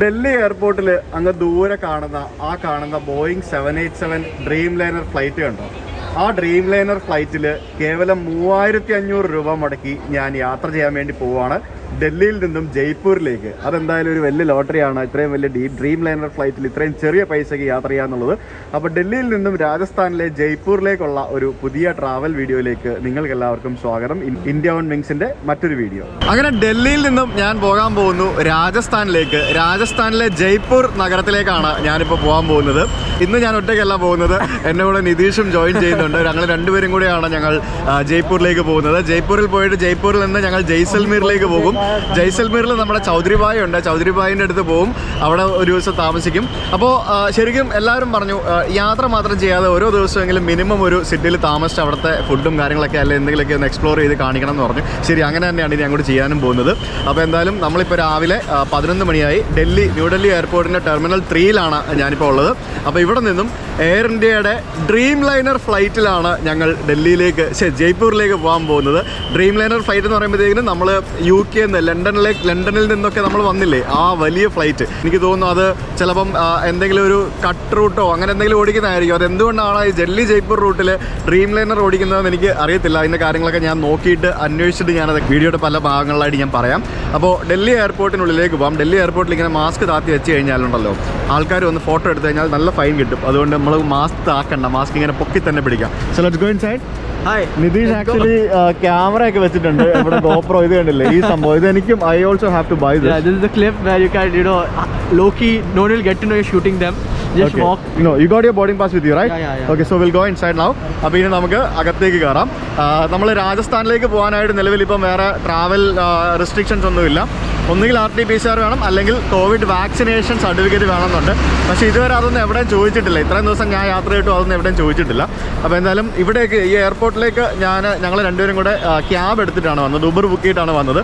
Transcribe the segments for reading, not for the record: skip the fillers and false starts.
ഡൽഹി എയർപോർട്ടിൽ അങ്ങ് ദൂരെ കാണുന്ന ബോയിങ് 787 ഡ്രീം ലൈനർ ഫ്ലൈറ്റ് കണ്ടോ? ആ ഡ്രീം ലൈനർ ഫ്ലൈറ്റിൽ കേവലം 3500 രൂപ മുടക്കി ഞാൻ യാത്ര ചെയ്യാൻ വേണ്ടി പോവുകയാണ് ഡൽഹിയിൽ നിന്നും ജയ്പൂരിലേക്ക്. അതെന്തായാലും ഒരു വലിയ ലോട്ടറിയാണ്, ഇത്രയും വലിയ ഡ്രീം ലൈനർ ഫ്ലൈറ്റിൽ ഇത്രയും ചെറിയ പൈസയ്ക്ക് യാത്ര ചെയ്യാന്നുള്ളത്. അപ്പോൾ ഡൽഹിയിൽ നിന്നും രാജസ്ഥാനിലെ ജയ്പൂരിലേക്കുള്ള ഒരു പുതിയ ട്രാവൽ വീഡിയോയിലേക്ക് നിങ്ങൾക്ക് എല്ലാവർക്കും സ്വാഗതം. ഇന്ത്യ ഓൺ വിങ്സിന്റെ മറ്റൊരു വീഡിയോ. അങ്ങനെ ഡൽഹിയിൽ നിന്നും ഞാൻ പോകാൻ പോകുന്നു രാജസ്ഥാനിലേക്ക്. രാജസ്ഥാനിലെ ജയ്പൂർ നഗരത്തിലേക്കാണ് ഞാനിപ്പോൾ പോകാൻ പോകുന്നത്. ഇന്ന് ഞാൻ ഒറ്റയ്ക്കല്ല പോകുന്നത്, എന്നെ കൂടെ നിതീഷും ജോയിൻ ചെയ്യുന്നുണ്ട്. ഞങ്ങൾ രണ്ടുപേരും കൂടെയാണ് ഞങ്ങൾ ജയ്പൂരിലേക്ക് പോകുന്നത്. ജയ്പൂരിൽ പോയിട്ട് ജയ്പൂരിൽ നിന്ന് ഞങ്ങൾ ജയ്സൽമീറിലേക്ക് പോകും. ജയ്സൽമീറിൽ നമ്മുടെ ചൗധരിഭായ് ഉണ്ട്, ചൗധരിഭായിൻ്റെ അടുത്ത് പോകും, അവിടെ ഒരു ദിവസം താമസിക്കും. അപ്പോൾ ശരിക്കും എല്ലാവരും പറഞ്ഞു യാത്ര മാത്രം ചെയ്യാതെ ഓരോ ദിവസമെങ്കിലും മിനിമം ഒരു സിറ്റിയിൽ താമസിച്ച് അവിടുത്തെ ഫുഡും കാര്യങ്ങളൊക്കെ അല്ലെങ്കിൽ എന്തെങ്കിലുമൊക്കെ ഒന്ന് എക്സ്പ്ലോർ ചെയ്ത് കാണിക്കണം എന്ന് പറഞ്ഞു. ശരി, അങ്ങനെ തന്നെയാണ് ഇനി അങ്ങോട്ട് ചെയ്യാനും പോകുന്നത്. അപ്പോൾ എന്തായാലും നമ്മളിപ്പോൾ രാവിലെ 11 മണിയായി. ന്യൂഡൽഹി എയർപോർട്ടിൻ്റെ ടെർമിനൽ 3ലാണ് ഞാനിപ്പോൾ ഉള്ളത്. അപ്പോൾ ഇവിടെ നിന്നും എയർ ഇന്ത്യയുടെ ഡ്രീം ലൈനർ ഫ്ലൈറ്റിലാണ് ഞങ്ങൾ ജയ്പൂരിലേക്ക് പോകാൻ പോകുന്നത്. ഡ്രീം ലൈനർ ഫ്ലൈറ്റ് എന്ന് പറയുമ്പോഴത്തേക്കിനും നമ്മൾ UK ലണ്ടനിൽ നിന്നൊക്കെ നമ്മൾ വന്നില്ലേ, ആ വലിയ ഫ്ലൈറ്റ്. എനിക്ക് തോന്നുന്നു അത് ചിലപ്പം എന്തെങ്കിലും ഒരു കട്ട് റൂട്ടോ അങ്ങനെ എന്തെങ്കിലും ഓടിക്കുന്നതായിരിക്കും. അത് എന്തുകൊണ്ടാണ് ഈ ഡൽഹി ജയ്പൂർ റൂട്ടിൽ ഡ്രീം ലൈനർ ഓടിക്കുന്നതെന്ന് എനിക്ക് അറിയത്തില്ല. അതിൻ്റെ കാര്യങ്ങളൊക്കെ ഞാൻ നോക്കിയിട്ട് അന്വേഷിച്ചിട്ട് ഞാനത് വീഡിയോയുടെ പല ഭാഗങ്ങളിലായിട്ട് ഞാൻ പറയാം. അപ്പോൾ ഡൽഹി എയർപോർട്ടിനുള്ളിലേക്ക് പോകാം. ഡൽഹി എയർപോർട്ടിൽ ഇങ്ങനെ മാസ്ക് താത്തി വെച്ച് കഴിഞ്ഞാലുണ്ടല്ലോ, ആൾക്കാർ വന്ന് ഫോട്ടോ എടുത്തു കഴിഞ്ഞാൽ നല്ല ഫൈൻ കിട്ടും. അതുകൊണ്ട് നമ്മൾ മാസ്ക് താക്കണ്ട, മാസ്ക് ഇങ്ങനെ പൊക്കി തന്നെ പിടിക്കാം. So let's go inside. Hi, Nitish actually camera ഒക്കെ വെച്ചിട്ടുണ്ട് ഇവിടെ. GoPro ഇത് കണ്ടില്ലേ ഈ സംഭവം, ഇത് എനിക്കും I also have to buy this. This is the clip where you can, low key, no one will get to know you're shooting them. Just okay. walk. No, you got your boarding pass with you, right? Yeah. Okay, so we'll go inside now. അപ്പോൾ ഇനി നമുക്ക് അകത്തേക്ക് കയറാം. നമ്മൾ രാജസ്ഥാനിലേക്ക് പോകാനായിട്ട് നിലവിൽ ഇപ്പം വേറെ ട്രാവൽ റെസ്ട്രിക്ഷൻസ് ഒന്നുമില്ല. ഒന്നുകിൽ RT-PCR വേണം, അല്ലെങ്കിൽ കോവിഡ് വാക്സിനേഷൻ സർട്ടിഫിക്കറ്റ് വേണമെന്നുണ്ട്. പക്ഷേ ഇതുവരെ അതൊന്നും എവിടെയും ചോദിച്ചിട്ടില്ല. ഇത്രയും ദിവസം ഞാൻ യാത്ര ചെയ്തിട്ടും അതൊന്നും എവിടെയും ചോദിച്ചിട്ടില്ല. അപ്പോൾ എന്തായാലും ഇവിടേക്ക് ഈ എയർപോർട്ടിലേക്ക് ഞങ്ങൾ രണ്ടുപേരും കൂടെ ക്യാബ് എടുത്തിട്ടാണ് വന്നത്. ഉബർ ബുക്ക് ചെയ്തിട്ടാണ് വന്നത്.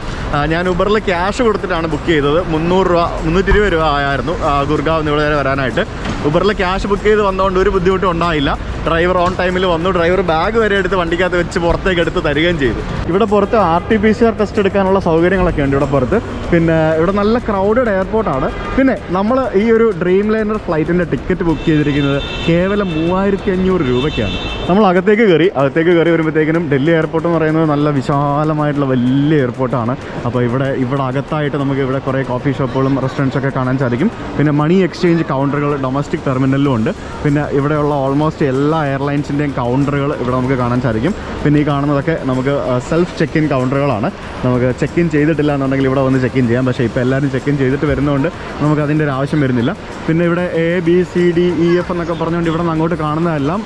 ഞാൻ ഉബറിൽ ക്യാഷ് കൊടുത്തിട്ടാണ് ബുക്ക് ചെയ്തത്. 320 രൂപ ആയിരുന്നു ഗുർഗാവ് ഇവിടെ വരെ വരാനായിട്ട്. ഉബറിൽ ക്യാഷ് ബുക്ക് ചെയ്ത് വന്നതുകൊണ്ട് ഒരു ബുദ്ധിമുട്ടും ഉണ്ടായില്ല. ഡ്രൈവർ ഓൺ ടൈമിൽ വന്നു. ഡ്രൈവർ ബാഗ് വരെ എടുത്ത് വണ്ടിക്കകത്ത് വെച്ച് പുറത്തേക്ക് എടുത്ത് തരികയും ചെയ്തു. ഇവിടെ പുറത്ത് RT-PCR ടെസ്റ്റ് എടുക്കാനുള്ള സൗകര്യങ്ങളൊക്കെ ഉണ്ട് ഇവിടെ പുറത്ത്. പിന്നെ ഇവിടെ നല്ല ക്രൗഡഡ് എയർപോർട്ടാണ്. പിന്നെ നമ്മൾ ഈ ഒരു ഡ്രീം ലൈനർ ഫ്ലൈറ്റിൻ്റെ ടിക്കറ്റ് ബുക്ക് ചെയ്തിരിക്കുന്നത് കേവലം 3500 രൂപയ്ക്കാണ്. നമ്മൾ അകത്തേക്ക് കയറി വരുമ്പോഴത്തേക്കിനും ഡൽഹി എയർപോർട്ട് എന്ന് പറയുന്നത് നല്ല വിശാലമായിട്ടുള്ള വലിയ എയർപോർട്ടാണ്. അപ്പോൾ ഇവിടെ അകത്തായിട്ട് നമുക്ക് ഇവിടെ കുറേ കോഫി ഷോപ്പുകളും റെസ്റ്റോറൻറ്റ്സൊക്കെ കാണാൻ സാധിക്കും. പിന്നെ മണി എക്സ്ചേഞ്ച് കൗണ്ടറുകൾ ഡൊമസ്റ്റിക് ടെർമിനലിലും ഉണ്ട്. പിന്നെ ഇവിടെയുള്ള ഓൾമോസ്റ്റ് എല്ലാ എയർലൈൻസിൻ്റെയും കൗണ്ടറുകൾ ഇവിടെ നമുക്ക് കാണാൻ സാധിക്കും. പിന്നെ ഈ കാണുന്നതൊക്കെ നമുക്ക് സെൽഫ് ചെക്ക് ഇൻ കൗണ്ടറുകളാണ്. നമുക്ക് ചെക്ക് ഇൻ ചെയ്തിട്ടില്ല എന്നുണ്ടെങ്കിൽ ഇവിടെ വന്ന് ചെക്ക് ഇൻ ചെയ്യാം. പക്ഷേ ഇപ്പോൾ എല്ലാവരും ചെക്ക് ഇൻ ചെയ്തിട്ട് വരുന്നതുകൊണ്ട് നമുക്ക് അതിൻ്റെ ഒരു ആവശ്യം വരുന്നില്ല. പിന്നെ ഇവിടെ ABCDEF എന്നൊക്കെ പറഞ്ഞുകൊണ്ട് ഇവിടെ നിന്ന് അങ്ങോട്ട് കാണുന്നതെല്ലാം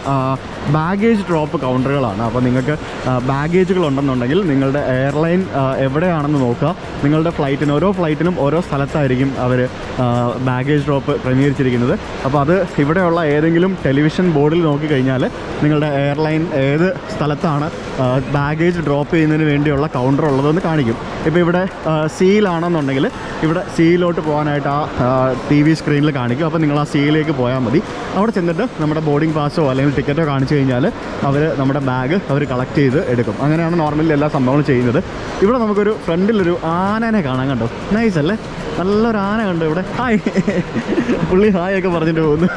ബാഗേജ് ഡ്രോപ്പ് കൗണ്ടറുകളാണ്. അപ്പോൾ നിങ്ങൾക്ക് ബാഗേജുകൾ ഉണ്ടെന്നുണ്ടെങ്കിൽ നിങ്ങളുടെ എയർലൈൻ എവിടെയാണെന്ന് നോക്കുക. നിങ്ങളുടെ ഓരോ ഫ്ലൈറ്റിനും ഓരോ സ്ഥലത്തായിരിക്കും അവർ ബാഗേജ് ഡ്രോപ്പ് ക്രമീകരിച്ചിരിക്കുന്നത്. അപ്പോൾ അത് ഇവിടെയുള്ള ഏതെങ്കിലും ടെലിവിഷൻ ബോർഡിൽ നോക്കിക്കഴിഞ്ഞാൽ നിങ്ങളുടെ എയർലൈൻ ഏത് സ്ഥലത്താണ് ബാഗേജ് ഡ്രോപ്പ് ചെയ്യുന്നതിന് വേണ്ടിയുള്ള കൗണ്ടർ ഉള്ളതെന്ന് കാണിക്കും. ഇപ്പോൾ ഇവിടെ സീലാണെന്നുണ്ടെങ്കിൽ ഇവിടെ സീയിലോട്ട് പോകാനായിട്ട് ആ TV സ്ക്രീനിൽ കാണിക്കും. അപ്പോൾ നിങ്ങൾ ആ സീയിലേക്ക് പോയാൽ മതി. അവിടെ ചെന്നിട്ട് നമ്മുടെ ബോർഡിംഗ് പാസോ അല്ലെങ്കിൽ ടിക്കറ്റോ കാണിച്ചു കഴിഞ്ഞാൽ അവർ നമ്മുടെ ബാഗ് കളക്ട് ചെയ്ത് എടുക്കും. അങ്ങനെയാണ് നോർമലി എല്ലാ സംഭവങ്ങളും ചെയ്യുന്നത്. ഇവിടെ നമുക്കൊരു ഫ്രണ്ടിലൊരു ആനനെ കാണാൻ കണ്ടോ, നൈസ് അല്ലേ? നല്ലൊരു ആന കണ്ടു ഇവിടെ. ഹായ്, പുള്ളി ഹായ് ഒക്കെ പറഞ്ഞിട്ട് പോകുന്നു.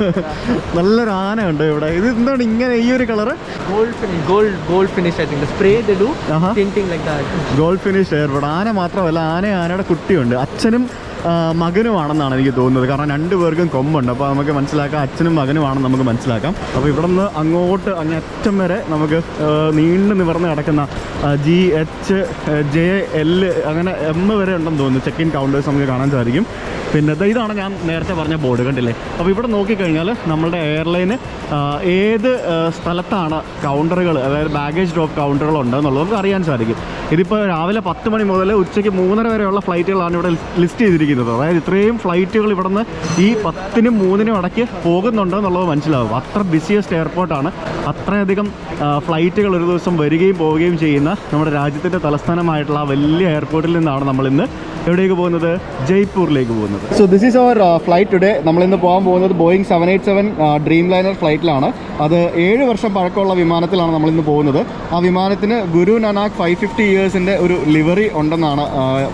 നല്ലൊരു ആന ഉണ്ട് ഇവിടെ. ഇത് എന്താണ് ഇങ്ങനെ ഈ ഒരു colour? Gold finish, I think. The spray they do, tinting like that. Gold finish airport. ആന മാത്രമല്ല, ആനയുടെ കുട്ടിയുണ്ട്. അച്ഛനും മകനുമാണെന്നാണ് എനിക്ക് തോന്നുന്നത്. കാരണം രണ്ടുപേർക്കും കൊമ്പുണ്ട്. അപ്പോൾ നമുക്ക് മനസ്സിലാക്കാം അച്ഛനും മകനുമാണെന്ന് നമുക്ക് മനസ്സിലാക്കാം. അപ്പോൾ ഇവിടെ നിന്ന് അങ്ങോട്ട് അങ്ങറ്റം വരെ നമുക്ക് നീണ്ടു നിവർന്ന് കിടക്കുന്ന GHJL അങ്ങനെ M വരെ ഉണ്ടെന്ന് തോന്നുന്നു ചെക്ക് ഇൻ കൗണ്ടേഴ്സ് നമുക്ക് കാണാൻ സാധിക്കും. പിന്നെ ഇതാണ് ഞാൻ നേരത്തെ പറഞ്ഞ ബോർഡ്, കണ്ടില്ലേ? അപ്പോൾ ഇവിടെ നോക്കിക്കഴിഞ്ഞാൽ നമ്മളുടെ എയർലൈന് ഏത് സ്ഥലത്താണ് കൗണ്ടറുകൾ, അതായത് ബാഗേജ് ഡ്രോപ്പ് കൗണ്ടറുകൾ ഉണ്ടെന്നുള്ളത് നമുക്ക് അറിയാൻ സാധിക്കും. ഇതിപ്പോൾ രാവിലെ 10 മണി മുതൽ ഉച്ചയ്ക്ക് 3:30 വരെയുള്ള ഫ്ലൈറ്റുകളാണ് ഇവിടെ ലിസ്റ്റ് ചെയ്തിരിക്കുന്നത്. അതായത് ഇത്രയും ഫ്ലൈറ്റുകൾ ഇവിടെ നിന്ന് ഈ 10-നും 3-നും ഇടയ്ക്ക് പോകുന്നുണ്ട് എന്നുള്ളത് മനസ്സിലാവും. അത്ര ബിസിയസ്റ്റ് എയർപോർട്ടാണ്. അത്രയധികം ഫ്ലൈറ്റുകൾ ഒരു ദിവസം വരികയും പോവുകയും ചെയ്യുന്ന നമ്മുടെ രാജ്യത്തിൻ്റെ തലസ്ഥാനമായിട്ടുള്ള ആ വലിയ എയർപോർട്ടിൽ നിന്നാണ് നമ്മളിന്ന് എവിടേക്ക് പോകുന്നത്? ജയ്പൂരിലേക്ക് പോകുന്നത്. So this is our flight today. നമ്മളിന്ന് പോകാൻ പോകുന്നത് ബോയിങ് 787 ഡ്രീം ലൈനർ ഫ്ലൈറ്റിലാണ്. അത് 7 വർഷം പഴക്കമുള്ള വിമാനത്തിലാണ് നമ്മളിന്ന് പോകുന്നത്. ആ വിമാനത്തിന് ഗുരു നനാക്ക് 550 years പാസഞ്ചേഴ്സിൻ്റെ ഒരു ലിവറി ഉണ്ടെന്നാണ്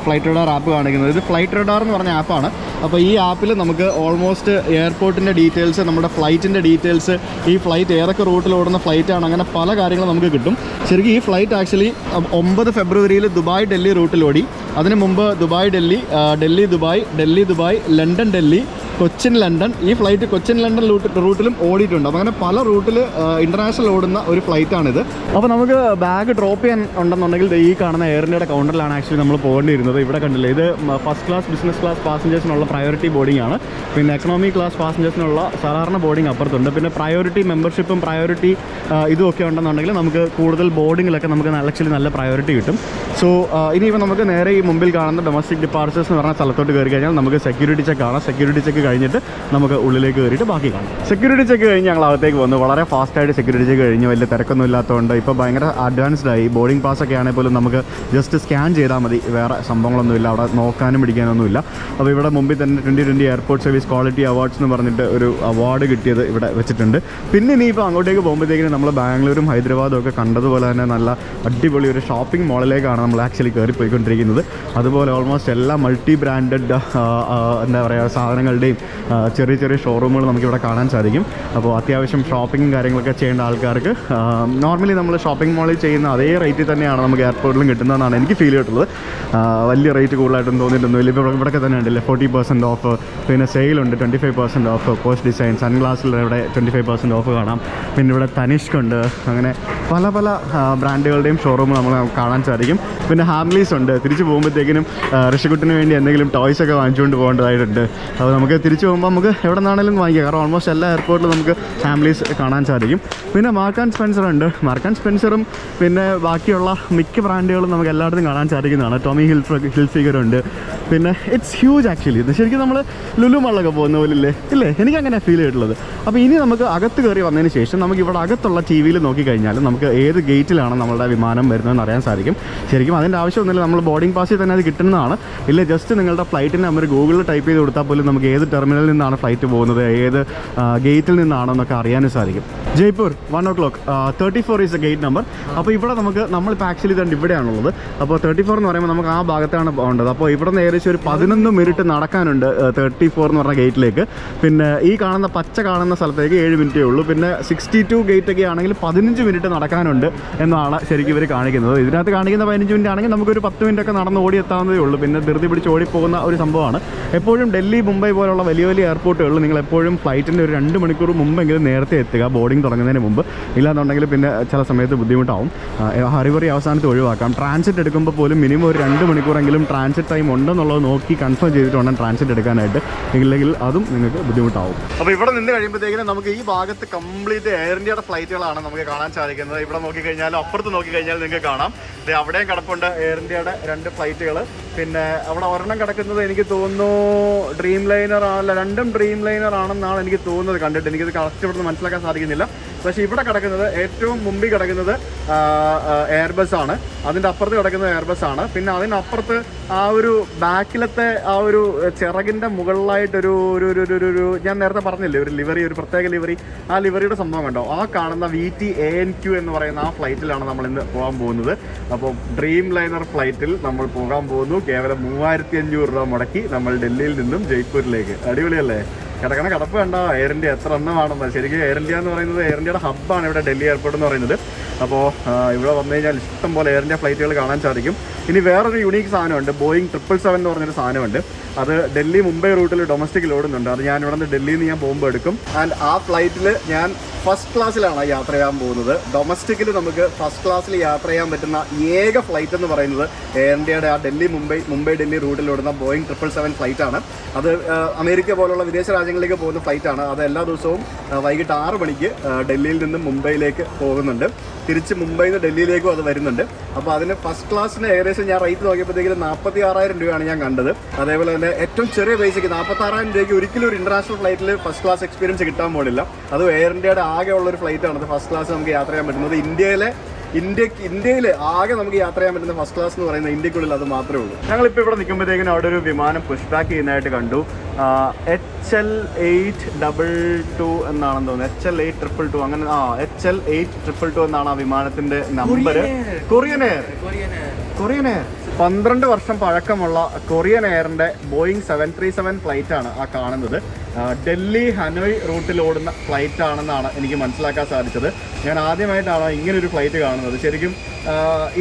ഫ്ലൈറ്റ് റഡാർ ആപ്പ് കാണിക്കുന്നത്. ഇത് ഫ്ലൈറ്റ് റഡാർ എന്ന് പറഞ്ഞ ആപ്പാണ്. അപ്പോൾ ഈ ആപ്പിൽ നമുക്ക് ഓൾമോസ്റ്റ് എയർപോർട്ടിൻ്റെ ഡീറ്റെയിൽസ്, നമ്മുടെ ഫ്ലൈറ്റിൻ്റെ ഡീറ്റെയിൽസ്, ഈ ഫ്ലൈറ്റ് ഏതൊക്കെ റൂട്ടിൽ ഓടുന്ന ഫ്ലൈറ്റാണ്, അങ്ങനെ പല കാര്യങ്ങളും നമുക്ക് കിട്ടും. ശരിക്കും ഈ ഫ്ലൈറ്റ് ആക്ച്വലി 9 ഫെബ്രുവരിയിൽ ദുബായ് ഡൽഹി റൂട്ടിലോടി. അതിന് മുമ്പ് Dubai Delhi, Delhi Dubai, London Delhi, Cochin London. ഈ ഫ്ലൈറ്റ് കൊച്ചിൻ ലണ്ടൻ റൂട്ടിലും ഓടിയിട്ടുണ്ട്. അപ്പോൾ അങ്ങനെ പല റൂട്ടിൽ ഇൻ്റർനാഷണൽ ഓടുന്ന ഒരു ഫ്ലൈറ്റാണിത്. അപ്പോൾ നമുക്ക് ബാഗ് ഡ്രോപ്പ് ചെയ്യാൻ ഉണ്ടെന്നുണ്ടെങ്കിൽ ഈ കാണുന്ന എയർ ഇന്ത്യയുടെ കൗണ്ടറിലാണ് ആക്ച്വലി നമ്മൾ പോകേണ്ടിയിരുന്നത്. ഇവിടെ കണ്ടില്ലേ, ഇത് ഫസ്റ്റ് ക്ലാസ്, ബിസിനസ് ക്ലാസ് പാസഞ്ചേഴ്സിനുള്ള പ്രയോറിറ്റി ബോർഡിംഗ് ആണ്. പിന്നെ എക്കണോമി ക്ലാസ് പാസഞ്ചേഴ്സിനുള്ള സാധാരണ ബോർഡിംഗ് അപ്പുറത്തുണ്ട്. പിന്നെ പ്രയോറിറ്റി മെമ്പർഷിപ്പും പ്രയോറിറ്റി ഇതുമൊക്കെ ഉണ്ടെന്നുണ്ടെങ്കിൽ നമുക്ക് കൂടുതൽ ബോർഡിങ്ങിലൊക്കെ നമുക്ക് ആക്ച്വലി നല്ല പ്രയോറിറ്റി കിട്ടും. സോ ഇനിയിപ്പോൾ നമുക്ക് നേരെ ഈ മുമ്പിൽ കാണുന്ന ഡൊമസ്റ്റിക് ഡിപ്പാർച്ചേഴ്സ് എന്ന് പറഞ്ഞ സ്ഥലത്തോട്ട് കയറി കഴിഞ്ഞാൽ നമുക്ക് സെക്യൂരിറ്റി ചെക്ക് കാണാം. സെക്യൂരിറ്റി ചെക്ക് കഴിഞ്ഞിട്ട് നമുക്ക് ഉള്ളിലേക്ക് കയറിയിട്ട് ബാക്കി കാണാം. സെക്യൂരിറ്റി ചെക്ക് കഴിഞ്ഞ് ഞങ്ങൾ അകത്തേക്ക് വന്നു. വളരെ ഫാസ്റ്റായിട്ട് സെക്യൂരിറ്റി ചെക്ക് കഴിഞ്ഞ്, വലിയ തിരക്കൊന്നും ഇല്ലാത്തതുകൊണ്ട് ഇപ്പോൾ ഭയങ്കര അഡ്വാൻസ്ഡ് ആയി. ബോർഡിംഗ് പാസ് ഒക്കെ ആണെങ്കിൽ പോലും നമുക്ക് ജസ്റ്റ് സ്കാൻ ചെയ്താൽ മതി, വേറെ സംഭവങ്ങളൊന്നുമില്ല, അവിടെ നോക്കാനും പിടിക്കാനൊന്നുമില്ല. അപ്പോൾ ഇവിടെ മുമ്പിൽ തന്നെ 2020 എയർപോർട്ട് സർവീസ് ക്വാളിറ്റി അവാർഡ്സ് എന്ന് പറഞ്ഞിട്ട് ഒരു അവാർഡ് കിട്ടിയത് ഇവിടെ വെച്ചിട്ടുണ്ട്. പിന്നെ ഇനിയിപ്പോൾ അങ്ങോട്ടേക്ക് പോകുമ്പോഴത്തേക്കിനും നമ്മൾ ബാംഗ്ലൂരും ഹൈദരാബാദും ഒക്കെ കണ്ടതുപോലെ തന്നെ നല്ല അടിപൊളി ഒരു ഷോപ്പിംഗ് മോളിലേക്കാണ് നമ്മൾ ആക്ച്വലി കയറി പോയിക്കൊണ്ടിരിക്കുന്നത്. അതുപോലെ ഓൾമോസ്റ്റ് എല്ലാ മൾട്ടി ബ്രാൻഡഡ് എന്താ പറയുക സാധനങ്ങളുടെയും ചെറിയ ചെറിയ ഷോറൂമുകൾ നമുക്കിവിടെ കാണാൻ സാധിക്കും. അപ്പോൾ അത്യാവശ്യം ഷോപ്പിംഗ് കാര്യങ്ങളൊക്കെ ചെയ്യേണ്ട ആൾക്കാർക്ക് നോർമലി നമ്മൾ ഷോപ്പിംഗ് മോളിൽ ചെയ്യുന്ന അതേ റേറ്റിൽ തന്നെയാണ് നമുക്ക് എയർപോർട്ടിലും കിട്ടുന്നതെന്നാണ് എനിക്ക് ഫീൽ ചെയ്തിട്ടുള്ളത്. വലിയ റേറ്റ് കൂടുതലായിട്ടൊന്നും തോന്നിയിട്ടൊന്നുമില്ല. ഇപ്പോൾ ഇവിടെയൊക്കെ തന്നെ ഉണ്ടല്ലേ 40% ഓഫ്, പിന്നെ സെയിലുണ്ട് 25% ഓഫ്, പോസ്റ്റ് ഡിസൈൻ, സൺഗ്ലാസിൽ ഇവിടെ 25% ഓഫ് കാണാം. പിന്നെ ഇവിടെ തനിഷ്ക് ഉണ്ട്. അങ്ങനെ പല പല ബ്രാൻഡുകളുടെയും ഷോറൂം നമ്മൾ കാണാൻ സാധിക്കും. പിന്നെ ഹാംലീസ് ഉണ്ട്. തിരിച്ച് പോകുമ്പോഴത്തേക്കിനും ഋഷിക്കുട്ടിന് വേണ്ടി എന്തെങ്കിലും ടോയ്സ് ഒക്കെ വാങ്ങിച്ചുകൊണ്ട് പോകേണ്ടതായിട്ടുണ്ട്. അപ്പോൾ നമുക്ക് തിരിച്ച് പോകുമ്പോൾ നമുക്ക് എവിടെ നിന്നാണെങ്കിലും വാങ്ങിക്കാം. കാരണം ഓൾമോസ്റ്റ് എല്ലാ എയർപോർട്ടിലും നമുക്ക് ഹാംലീസ് കാണാൻ സാധിക്കും. പിന്നെ മാർക്ക് ആൻഡ് സ്പെൻസർ ഉണ്ട്. മാർക്ക് ആൻഡ് സ്പെൻസറും പിന്നെ ബാക്കിയുള്ള മിക്ക ബ്രാൻഡുകളും നമുക്ക് എല്ലായിടത്തും കാണാൻ സാധിക്കുന്നതാണ്. ടോമി ഹിൽഫിഗർ ഉണ്ട്. പിന്നെ ഇറ്റ്സ് ഹ്യൂജ് ആക്ച്വലി. ഇത് ശരിക്കും നമ്മൾ ലുലു മാളിലൊക്കെ പോകുന്ന പോലില്ലേ, ഇല്ലേ? എനിക്കങ്ങനെ ഫീൽ ചെയ്തിട്ടുള്ളത്. അപ്പോൾ ഇനി നമുക്ക് അകത്ത് കയറി വന്നതിന് ശേഷം നമുക്ക് ഇവിടെ അകത്തുള്ള ടി വിയിൽ നോക്കിക്കഴിഞ്ഞാൽ നമുക്ക് ഏത് ഗേറ്റിലാണ് നമ്മളുടെ വിമാനം വരുന്നതെന്ന് അറിയാൻ സാധിക്കും. ശരിക്കും അതിൻ്റെ ആവശ്യമൊന്നുമില്ല, നമ്മൾ ബോർഡിംഗ് പാസിൽ തന്നെ അത് കിട്ടുന്നതാണ്. ഇല്ല, ജസ്റ്റ് നിങ്ങളുടെ ഫ്ലൈറ്റിൻ്റെ നമ്പർ ഗൂഗിളിൽ ടൈപ്പ് ചെയ്ത് കൊടുത്താൽ പോലും നമുക്ക് ഏത് ടെർമിനലിൽ നിന്നാണ് ഫ്ലൈറ്റ് പോകുന്നത്, ഏത് ഗേറ്റിൽ നിന്നാണെന്നൊക്കെ അറിയാനും സാധിക്കും. Jaipur 1 o'clock 34 is A gate number. അപ്പോൾ ഇവിടെ നമ്മളിപ്പോൾ ആക്ച്വലി തന്നെ ഇവിടെയാണുള്ളത്. അപ്പോൾ 34 എന്ന് പറയുമ്പോൾ നമുക്ക് ആ ഭാഗത്താണ് പോകേണ്ടത്. അപ്പോൾ ഇവിടെ നിന്ന് ഏകദേശം ഒരു 11 മിനിറ്റ് നടക്കാനുണ്ട് 34 എന്ന് പറഞ്ഞ ഗേറ്റിലേക്ക്. പിന്നെ ഈ പച്ച കാണുന്ന സ്ഥലത്തേക്ക് 7 മിനിറ്റേ ഉള്ളൂ. പിന്നെ 62 ഗേറ്റൊക്കെ ആണെങ്കിൽ 15 മിനിറ്റ് നടക്കാനുണ്ട് എന്നാണ് ശരിക്കും ഇവർ കാണിക്കുന്നത്. ഇതിനകത്ത് കാണിക്കുന്ന 15 മിനിറ്റ് ആണെങ്കിൽ നമുക്കൊരു 10 മിനിറ്റൊക്കെ നടന്ന് ഓടിയെത്താവുന്നതേ ഉള്ളൂ. പിന്നെ ധൃതി പിടിച്ച് ഓടിപ്പോകുന്ന ഒരു സംഭവമാണ്. എപ്പോഴും ഡൽഹി, മുംബൈ പോലുള്ള വലിയ വലിയ എയർപോർട്ടുകളിൽ നിങ്ങൾ എപ്പോഴും ഫ്ലൈറ്റിൻ്റെ ഒരു 2 മണിക്കൂർ മുമ്പെങ്കിലും നേരത്തെ എത്തുക, ബോർഡിംഗ് തുടങ്ങുന്നതിന് മുമ്പ്. ഇല്ലാന്നുണ്ടെങ്കിൽ പിന്നെ ചില സമയത്ത് ബുദ്ധിമുട്ടാവും. ഹറിവറി അവസാനത്ത് ഒഴിവാക്കാം. ട്രാൻസിറ്റ് എടുക്കുമ്പോൾ പോലും മിനിമം ഒരു 2 മണിക്കൂറെങ്കിലും ട്രാൻസിറ്റ് ടൈം ഉണ്ടെന്നുള്ളത് നോക്കി കൺഫേം ചെയ്തിട്ട് വേണം ട്രാൻസിറ്റ് എടുക്കാനായിട്ട്. ഇല്ലെങ്കിൽ അതും നിങ്ങൾക്ക് ബുദ്ധിമുട്ടാവും. അപ്പോൾ ഇവിടെ നിന്ന് കഴിയുമ്പോഴത്തേക്കിനും നമുക്ക് ഈ ഭാഗത്ത് കംപ്ലീറ്റ് എയർ ഇന്ത്യയുടെ ഫ്ലൈറ്റുകളാണ് നമുക്ക് കാണാൻ സാധിക്കുന്നത്. ഇവിടെ നോക്കിക്കഴിഞ്ഞാൽ, അപ്പുറത്ത് നോക്കിക്കഴിഞ്ഞാൽ നിങ്ങൾക്ക് കാണാം അവിടെയും കിടപ്പുണ്ട് എയർ ഇന്ത്യയുടെ 2 ഫ്ലൈറ്റുകൾ. പിന്നെ അവിടെ ഒരെണ്ണം കിടക്കുന്നത് എനിക്ക് തോന്നുന്നു ഡ്രീംലൈനർ ആണല്ല, 2ഉം ഡ്രീംലൈനർ ആണെന്നാണ് എനിക്ക് തോന്നുന്നത് കണ്ടിട്ട്. എനിക്കത് കറക്റ്റ് ഇവിടുന്ന് മനസ്സിലാക്കാൻ സാധിക്കുന്നില്ല. പക്ഷേ ഇവിടെ കിടക്കുന്നത്, ഏറ്റവും മുമ്പിൽ കിടക്കുന്നത് എയർബസ് ആണ്. അതിൻ്റെ അപ്പുറത്ത് കിടക്കുന്നത് എയർബസ് ആണ്. പിന്നെ അതിനപ്പുറത്ത് ആ ഒരു ബാക്കിലത്തെ ആ ഒരു ചിറകിൻ്റെ മുകളിലായിട്ടൊരു ഞാൻ നേരത്തെ പറഞ്ഞില്ലേ ഒരു ലിവറി, ഒരു പ്രത്യേക ലിവറി, ആ ലിവറിയുടെ സംഭവം കണ്ടോ? ആ കാണുന്ന VT-ANQ എന്ന് പറയുന്ന ആ ഫ്ലൈറ്റിലാണ് നമ്മൾ ഇന്ന് പോകാൻ പോകുന്നത്. അപ്പോൾ ഡ്രീം ലൈനർ ഫ്ലൈറ്റിൽ നമ്മൾ പോകാൻ പോകുന്നു. കേവലം 3500 രൂപ മുടക്കി നമ്മൾ ഡൽഹിയിൽ നിന്നും ജയ്പൂരിലേക്ക്. അടിപൊളിയല്ലേ? കിടക്കണ കിടപ്പ് കണ്ടോ എയർ ഇന്ത്യ എത്ര എണ്ണമാണെന്ന്. ശരിക്കും എയർ ഇന്ത്യ എന്ന് പറയുന്നത് എയർ ഇന്ത്യയുടെ ഹബ്ബാണ് ഇവിടെ ഡൽഹി എയർപോർട്ട് എന്ന് പറയുന്നത്. അപ്പോൾ ഇവിടെ വന്നു കഴിഞ്ഞാൽ ഇഷ്ടം പോലെ എയർ ഇന്ത്യ ഫ്ലൈറ്റുകൾ കാണാൻ സാധിക്കും. ഇനി വേറൊരു യുണീക്ക് സാധനമുണ്ട്, Boeing 777 എന്ന് പറഞ്ഞൊരു സാധനമുണ്ട്. അത് ഡൽഹി മുംബൈ റൂട്ടിൽ ഡൊമസ്റ്റിക്കിൽ ഓടുന്നുണ്ട്. അത് ഞാൻ ഇവിടെ നിന്ന് ഡൽഹിയിൽ നിന്ന് ഞാൻ പോകുമ്പോൾ എടുക്കും. ആൻഡ് ആ ഫ്ലൈറ്റിൽ ഞാൻ ഫസ്റ്റ് ക്ലാസ്സിലാണ് യാത്ര ചെയ്യാൻ പോകുന്നത്. ഡൊമസ്റ്റിക്കിൽ നമുക്ക് ഫസ്റ്റ് ക്ലാസ്സിൽ യാത്ര ചെയ്യാൻ പറ്റുന്ന ഏക ഫ്ലൈറ്റ് എന്ന് പറയുന്നത് എയർ ഇന്ത്യയുടെ ആ മുംബൈ ഡൽഹി റൂട്ടിലോടുന്ന Boeing 777 ഫ്ലൈറ്റാണ്. അത് അമേരിക്ക പോലുള്ള വിദേശ രാജ്യങ്ങളിലേക്ക് പോകുന്ന ഫ്ലൈറ്റാണ്. അത് എല്ലാ ദിവസവും വൈകിട്ട് 6 മണിക്ക് ഡൽഹിയിൽ നിന്നും മുംബൈയിലേക്ക് പോകുന്നുണ്ട്. തിരിച്ച് മുംബൈയിൽ നിന്ന് ഡൽഹിയിലേക്കും അത് വരുന്നുണ്ട്. അപ്പോൾ അതിന് ഫസ്റ്റ് ക്ലാസ്സിന് ഏകദേശം ഞാൻ റേറ്റ് നോക്കിയപ്പോഴത്തേക്കും 46,000 രൂപയാണ് ഞാൻ കണ്ടത്. അതേപോലെ തന്നെ ഏറ്റവും ചെറിയ പൈസയ്ക്ക് 46,000 രൂപയ്ക്ക് ഒരിക്കലും ഒരു ഇൻ്റർനാഷണൽ ഫ്ലൈറ്റിൽ ഫസ്റ്റ് ക്ലാസ് എക്സ്പീരിയൻസ് കിട്ടാൻ പോലില്ല. അത് എയർ ഇന്ത്യയുടെ ആകെ ഉള്ളൊരു ഫ്ലൈറ്റാണ് ഫസ്റ്റ് ക്ലാസ് നമുക്ക് യാത്ര ചെയ്യാൻ പറ്റുന്നത്. ഇന്ത്യയിൽ ആകെ നമുക്ക് യാത്ര ചെയ്യാൻ പറ്റുന്ന ഫസ്റ്റ് ക്ലാസ് എന്ന് പറയുന്നത് ഇന്ത്യക്കുള്ളിൽ അത് മാത്രമേ ഉള്ളൂ. ഞങ്ങളിപ്പോൾ ഇവിടെ നിൽക്കുമ്പോഴത്തേക്കും അവിടെ ഒരു വിമാനം പുഷ് ബാക്ക് ചെയ്യുന്നതായിട്ട് കണ്ടു. HL822 എന്നാണെന്ന് തോന്നുന്നു. HL822 അങ്ങനെ HL822 എന്നാണ് ആ വിമാനത്തിന്റെ number. Korean air Korean air 12 വർഷം പഴക്കമുള്ള കൊറിയൻ എയറിൻ്റെ ബോയിങ് 737 ഫ്ലൈറ്റാണ് ആ കാണുന്നത്. ഡൽഹി ഹനോയ് റൂട്ടിൽ ഓടുന്ന ഫ്ലൈറ്റ് ആണെന്നാണ് എനിക്ക് മനസ്സിലാക്കാൻ സാധിച്ചത്. ഞാൻ ആദ്യമായിട്ടാണ് ഇങ്ങനൊരു ഫ്ലൈറ്റ് കാണുന്നത്. ശരിക്കും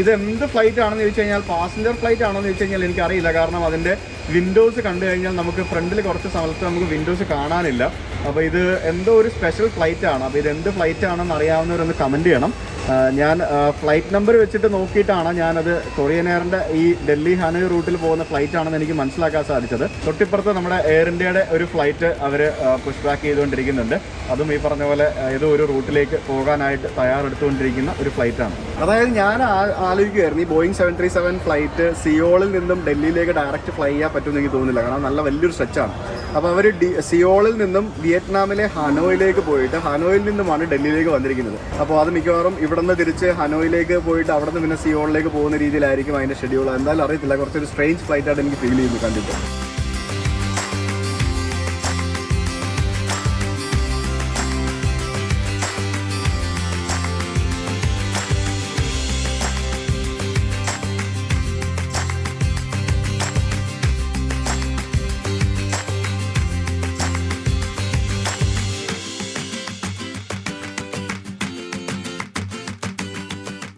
ഇത് എന്ത് ഫ്ലൈറ്റ് ആണെന്ന് ചോദിച്ചു കഴിഞ്ഞാൽ പാസഞ്ചർ ഫ്ലൈറ്റ് ആണോ എന്ന് ചോദിച്ചു കഴിഞ്ഞാൽ എനിക്കറിയില്ല. കാരണം അതിൻ്റെ വിൻഡോസ് കണ്ടു കഴിഞ്ഞാൽ നമുക്ക് ഫ്രണ്ടിൽ കുറച്ച് സ്ഥലത്ത് നമുക്ക് വിൻഡോസ് കാണാനില്ല. അപ്പോൾ ഇത് എന്തോ ഒരു സ്പെഷ്യൽ ഫ്ലൈറ്റ് ആണ്. അപ്പോൾ ഇത് എന്ത് ഫ്ലൈറ്റ് ആണെന്ന് അറിയാവുന്നവരൊന്ന് കമൻറ്റ് ചെയ്യണം. ഞാൻ ഫ്ലൈറ്റ് നമ്പർ വെച്ചിട്ട് നോക്കിയിട്ടാണ് ഞാനത് കൊറിയൻ എയറിൻ്റെ ഈ ഡൽഹി ഹനോയ് റൂട്ടിൽ പോകുന്ന ഫ്ലൈറ്റ് ആണെന്ന് എനിക്ക് മനസ്സിലാക്കാൻ സാധിച്ചത്. തൊട്ടിപ്പുറത്ത് നമ്മുടെ എയർ ഇന്ത്യയുടെ ഒരു ഫ്ലൈറ്റ് അവർ പുഷ് ബാക്ക് ചെയ്തുകൊണ്ടിരിക്കുന്നുണ്ട്. അതും ഈ പറഞ്ഞ പോലെ ഏതോ ഒരു റൂട്ടിലേക്ക് പോകാനായിട്ട് തയ്യാറെടുത്തുകൊണ്ടിരിക്കുന്ന ഒരു ഫ്ലൈറ്റാണ്. അതായത് ഞാൻ ആലോചിക്കുമായിരുന്നു ഈ ബോയിങ് 737 ഫ്ലൈറ്റ് സിയോളിൽ നിന്നും ഡൽഹിയിലേക്ക് ഡയറക്റ്റ് ഫ്ലൈ ചെയ്യാൻ പറ്റുമെന്ന് എനിക്ക് തോന്നുന്നില്ല. കാരണം നല്ല വലിയൊരു സ്ട്രെച്ചാണ്. അപ്പോൾ അവർ സിയോളിൽ നിന്നും വിയറ്റ്നാമിലെ ഹനോയിലേക്ക് പോയിട്ട് ഹനോയിൽ നിന്നുമാണ് ഡൽഹിയിലേക്ക് വന്നിരിക്കുന്നത്. അപ്പോൾ അത് മിക്കവാറും ഇവിടെ നിന്ന് തിരിച്ച് ഹനോയിലേക്ക് പോയിട്ട് അവിടെ നിന്ന് പിന്നെ സിയോളിലേക്ക് പോകുന്ന രീതിയിലായിരിക്കും അതിൻ്റെ ഷെഡ്യൂൾ. എന്തായാലും അറിയത്തില്ല, കുറച്ചൊരു സ്ട്രേഞ്ച് ഫ്ലൈറ്റായിട്ട് എനിക്ക് ഫീൽ ചെയ്യുന്നു കണ്ടിട്ട്.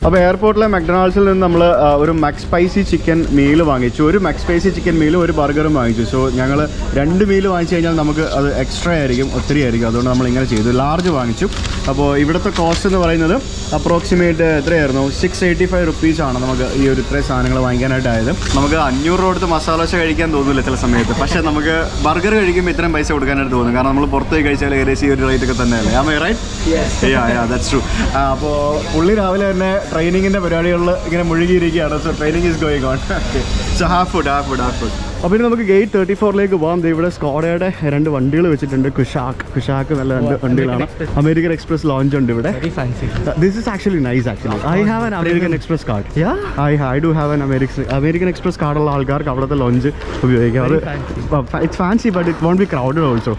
അപ്പോൾ എയർപോർട്ടിലെ മക്ഡൊണാൾഡ്സിൽ നിന്ന് നമ്മൾ ഒരു മക്സ് സ്പൈസി ചിക്കൻ മീൽ വാങ്ങിച്ചു. ഒരു മക്സ് സ്പൈസി ചിക്കൻ മീലും ഒരു ബർഗറും വാങ്ങിച്ചു. സോ ഞങ്ങൾ 2 മീൽ വാങ്ങിച്ചു കഴിഞ്ഞാൽ നമുക്ക് അത് എക്സ്ട്രാ ആയിരിക്കും, ഒത്തിരി ആയിരിക്കും. അതുകൊണ്ട് നമ്മൾ ഇങ്ങനെ ചെയ്തു, ലാർജ് വാങ്ങിച്ചു. അപ്പോൾ ഇവിടുത്തെ കോസ്റ്റ് എന്ന് പറയുന്നത് അപ്രോക്സിമേറ്റ് എത്രയായിരുന്നു, 685 റുപ്പീസാണ് നമുക്ക് ഈ ഒരു ഇത്രയും സാധനങ്ങൾ വാങ്ങിക്കാനായിട്ടായത്. നമുക്ക് 500 രൂപ കൊടുത്ത് മസാല ദോശ കഴിക്കാൻ തോന്നില്ല ചില സമയത്ത്. പക്ഷേ നമുക്ക് ബർഗർ കഴിക്കുമ്പോൾ ഇത്രയും പൈസ കൊടുക്കാനായിട്ട് തോന്നും. കാരണം നമ്മൾ പുറത്ത് പോയി കഴിച്ചാൽ ഏകദേശം ഈ ഒരു റേറ്റൊക്കെ തന്നെയല്ലേ. Am I right? Yeah that's true. അപ്പോൾ പുള്ളി രാവിലെ തന്നെ ട്രെയിനിങ്ങിൻ്റെ പരിപാടികളിൽ ഇങ്ങനെ മുഴുകിയിരിക്കുകയാണ്. So training is going on. So have food. അപ്പോൾ ഇനി നമുക്ക് ഗേറ്റ് 34ലേക്ക് പോകാം. ഇവിടെ സ്കോഡയുടെ 2 വണ്ടികൾ വെച്ചിട്ടുണ്ട്. കുഷാക്ക് നല്ല 2 വണ്ടികളാണ്. അമേരിക്കൻ എക്സ്പ്രസ് ലോഞ്ച് ഉണ്ട് ഇവിടെ. This is actually nice. Actually I have an American Express card. I do have an American Express കാർഡുള്ള ആൾക്കാർക്ക് അവിടുത്തെ ലോഞ്ച് ഉപയോഗിക്കാം. അത് it's fancy but it won't be crowded also.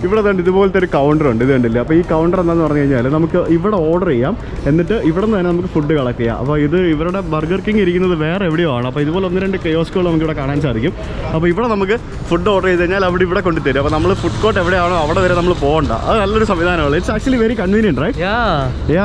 ഇവിടെ തന്നെ ഇതുപോലത്തെ ഒരു കൗണ്ടർ ഉണ്ട്, ഇത് കണ്ടില്ല. അപ്പോൾ ഈ കൗണ്ടർ എന്താണെന്ന് പറഞ്ഞു കഴിഞ്ഞാൽ നമുക്ക് ഇവിടെ ഓർഡർ ചെയ്യാം, എന്നിട്ട് ഇവിടെ നിന്ന് തന്നെ നമുക്ക് ഫുഡ് കളക്ട് ചെയ്യാം. അപ്പോൾ ഇത് ഇവരുടെ ബർഗർ കിങ് ഇരിക്കുന്നത് വേറെ എവിടെയോ ആണ്. അപ്പോൾ ഇതുപോലെ 1-2 കിയോസ്കുകൾ നമുക്ക് ഇവിടെ കാണാൻ സാധിക്കും. അപ്പോൾ ഇവിടെ നമുക്ക് ഫുഡ് ഓർഡർ ചെയ്ത് കഴിഞ്ഞാൽ അവിടെ ഇവിടെ കൊണ്ടുതരും. അപ്പോൾ നമ്മൾ ഫുഡ് കോർട്ട് എവിടെയാണോ അവിടെ വരെ നമ്മൾ പോകണ്ട. അത് നല്ലൊരു സംവിധാനമാണ്. It's actually very convenient, right?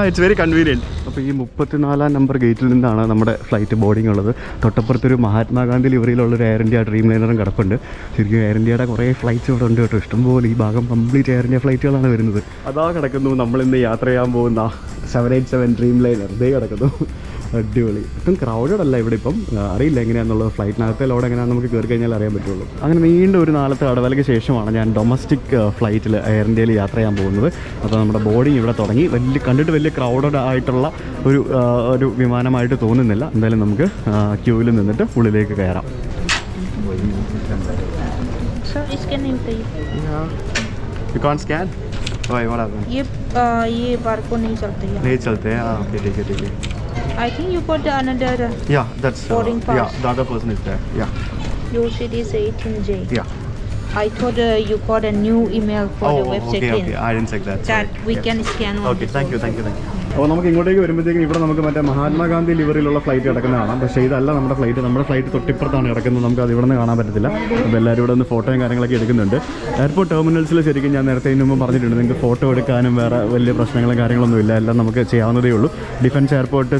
It's very convenient. അപ്പോൾ ഈ 34 നമ്പർ ഗേറ്റിൽ നിന്നാണ് നമ്മുടെ ഫ്ലൈറ്റ് ബോർഡിംഗ് ഉള്ളത്. തൊട്ടപ്പുറത്തൊരു മഹാത്മാഗാന്ധി ലിവറിയിലുള്ളൊരു എയർ ഇന്ത്യ ഡ്രീംലൈനറും കിടപ്പുണ്ട്. ശരിക്കും എയർ ഇന്ത്യയുടെ കുറേ ഫ്ലൈറ്റ്സ് ഇവിടെ ഉണ്ട് കേട്ടോ, ഇഷ്ടംപോലെ. ഈ ഭാഗം കംപ്ലീറ്റ് എയർ ഇന്ത്യ ഫ്ലൈറ്റുകളാണ് വരുന്നത്. അതാ കിടക്കുന്നു നമ്മളിന്ന് യാത്ര ചെയ്യാൻ പോകുന്ന 787 ഡ്രീംലൈനർ. ഇതേ കിടക്കുന്നു, അടിപൊളി. ഒട്ടും ക്രൗഡഡ് അല്ല ഇവിടെ. ഇപ്പം അറിയില്ല എങ്ങനെയാണെന്നുള്ളത്. ഫ്ലൈറ്റിനകത്തെ ലോഡ് എങ്ങനെയാണെന്ന് നമുക്ക് കയറി കഴിഞ്ഞാൽ അറിയാൻ പറ്റുള്ളൂ. അങ്ങനെ നീണ്ട ഒരു 4 ഇടവേളയ്ക്ക് ശേഷമാണ് ഞാൻ ഡൊമസ്റ്റിക് ഫ്ലൈറ്റിൽ എയർ ഇന്ത്യയിൽ യാത്ര ചെയ്യാൻ പോകുന്നത്. അപ്പോൾ നമ്മുടെ ബോർഡിങ് ഇവിടെ തുടങ്ങി. കണ്ടിട്ട് വലിയ ക്രൗഡഡ് ആയിട്ടുള്ള ഒരു വിമാനമായിട്ട് തോന്നുന്നില്ല. എന്തായാലും നമുക്ക് ക്യൂവിൽ നിന്നിട്ട് ഉള്ളിലേക്ക് കയറാം. You can't scan? Why? What happened? ये बारकोड नहीं चलते हैं. नहीं चलते हैं. हाँ, okay, ठीक है. I think you got another. Yeah, that's boarding pass. Yeah, the other person is there. Yeah. Your seat is 18J. Yeah. I thought you got a new email for the web check-in. Okay. I didn't check that. That we can scan on. Okay, thank you. അപ്പോൾ നമുക്ക് ഇങ്ങോട്ടേക്ക് വരുമ്പോഴത്തേക്കും ഇവിടെ നമുക്ക് മറ്റേ Mahatma Gandhi ലിവറിലുള്ള flight കിടക്കുന്ന കാണാം. പക്ഷേ ഇതല്ല നമ്മുടെ ഫ്ലൈറ്റ് തൊട്ടിപ്പുറത്താണ് കിടക്കുന്നത്. നമുക്ക് അത് ഇവിടെ നിന്ന് കാണാൻ പറ്റത്തില്ല. അപ്പോൾ എല്ലാവരും ഇവിടെ നിന്ന് ഫോട്ടോയും കാര്യങ്ങളൊക്കെ എടുക്കുന്നുണ്ട്. എയർപോർട്ട് ടെർമിനൽസിൽ ശരിക്കും ഞാൻ നേരത്തെ ഇതിന് മുമ്പ് പറഞ്ഞിട്ടുണ്ട്, നിങ്ങൾക്ക് ഫോട്ടോ എടുക്കാനും വേറെ വലിയ പ്രശ്നങ്ങളും കാര്യങ്ങളൊന്നും ഇല്ല. എല്ലാം നമുക്ക് ചെയ്യാവുന്നതേ ഉള്ളൂ. ഡിഫൻസ് എയർപോർട്ട്,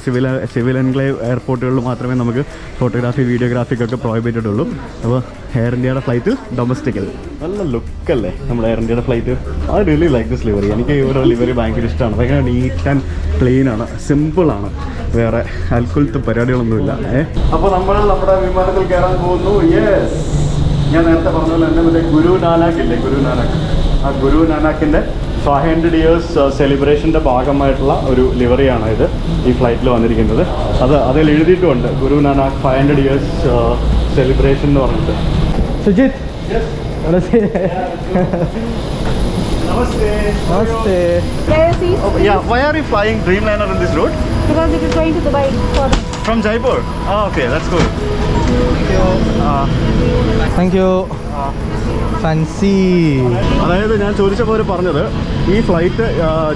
സിവിൽ എൻക്ലേവ് എയർപോർട്ടുകളിൽ മാത്രമേ നമുക്ക് ഫോട്ടോഗ്രാഫി വീഡിയോഗ്രാഫിക്കൊക്കെ പ്രോഹിബിറ്റഡ് ഉള്ളൂ. അപ്പോൾ എയർ ഇന്ത്യയുടെ ഫ്ലൈറ്റിൽ ഡൊമസ്റ്റിക്കൽ നല്ല ലുക്കല്ലേ നമ്മുടെ എയർ ഇന്ത്യയുടെ flight. I really like this livery. എനിക്ക് ഇവരുടെ ലിവറി ഭയങ്കര ഇഷ്ടമാണ്. ഭയങ്കര നീറ്റ് ആൻഡ് ക്ലീനാണ്, സിമ്പിളാണ്, വേറെ അൽക്കുലത്തെ പരിപാടികളൊന്നുമില്ല. അപ്പോൾ നമ്മൾ നമ്മുടെ വിമാനത്തിൽ കയറാൻ പോകുന്നു. യെസ്, ഞാൻ നേരത്തെ പറഞ്ഞ പോലെ തന്നെ മറ്റേ ഗുരു നാനാക്ക് ഇല്ലേ, ആ ഗുരു നാനാക്കിൻ്റെ 500 years സെലിബ്രേഷൻ്റെ ഭാഗമായിട്ടുള്ള ഒരു ലിവറിയാണ് ഇത് ഈ ഫ്ലൈറ്റിൽ വന്നിരിക്കുന്നത്. അതിൽ എഴുതിയിട്ടുമുണ്ട് ഗുരു നാനാക്ക് 500 years സെലിബ്രേഷൻ എന്ന് പറഞ്ഞിട്ട്. Sujith. Yes. Namaste. Namaste. Yeah, why are you flying Dreamliner in this route? Because it is going to Dubai. From Jaipur? Oh, okay, that's cool. Thank you. Fancy. അതായത് ഞാൻ ചോദിച്ചപ്പോൾ അവർ പറഞ്ഞത് ഈ ഫ്ലൈറ്റ്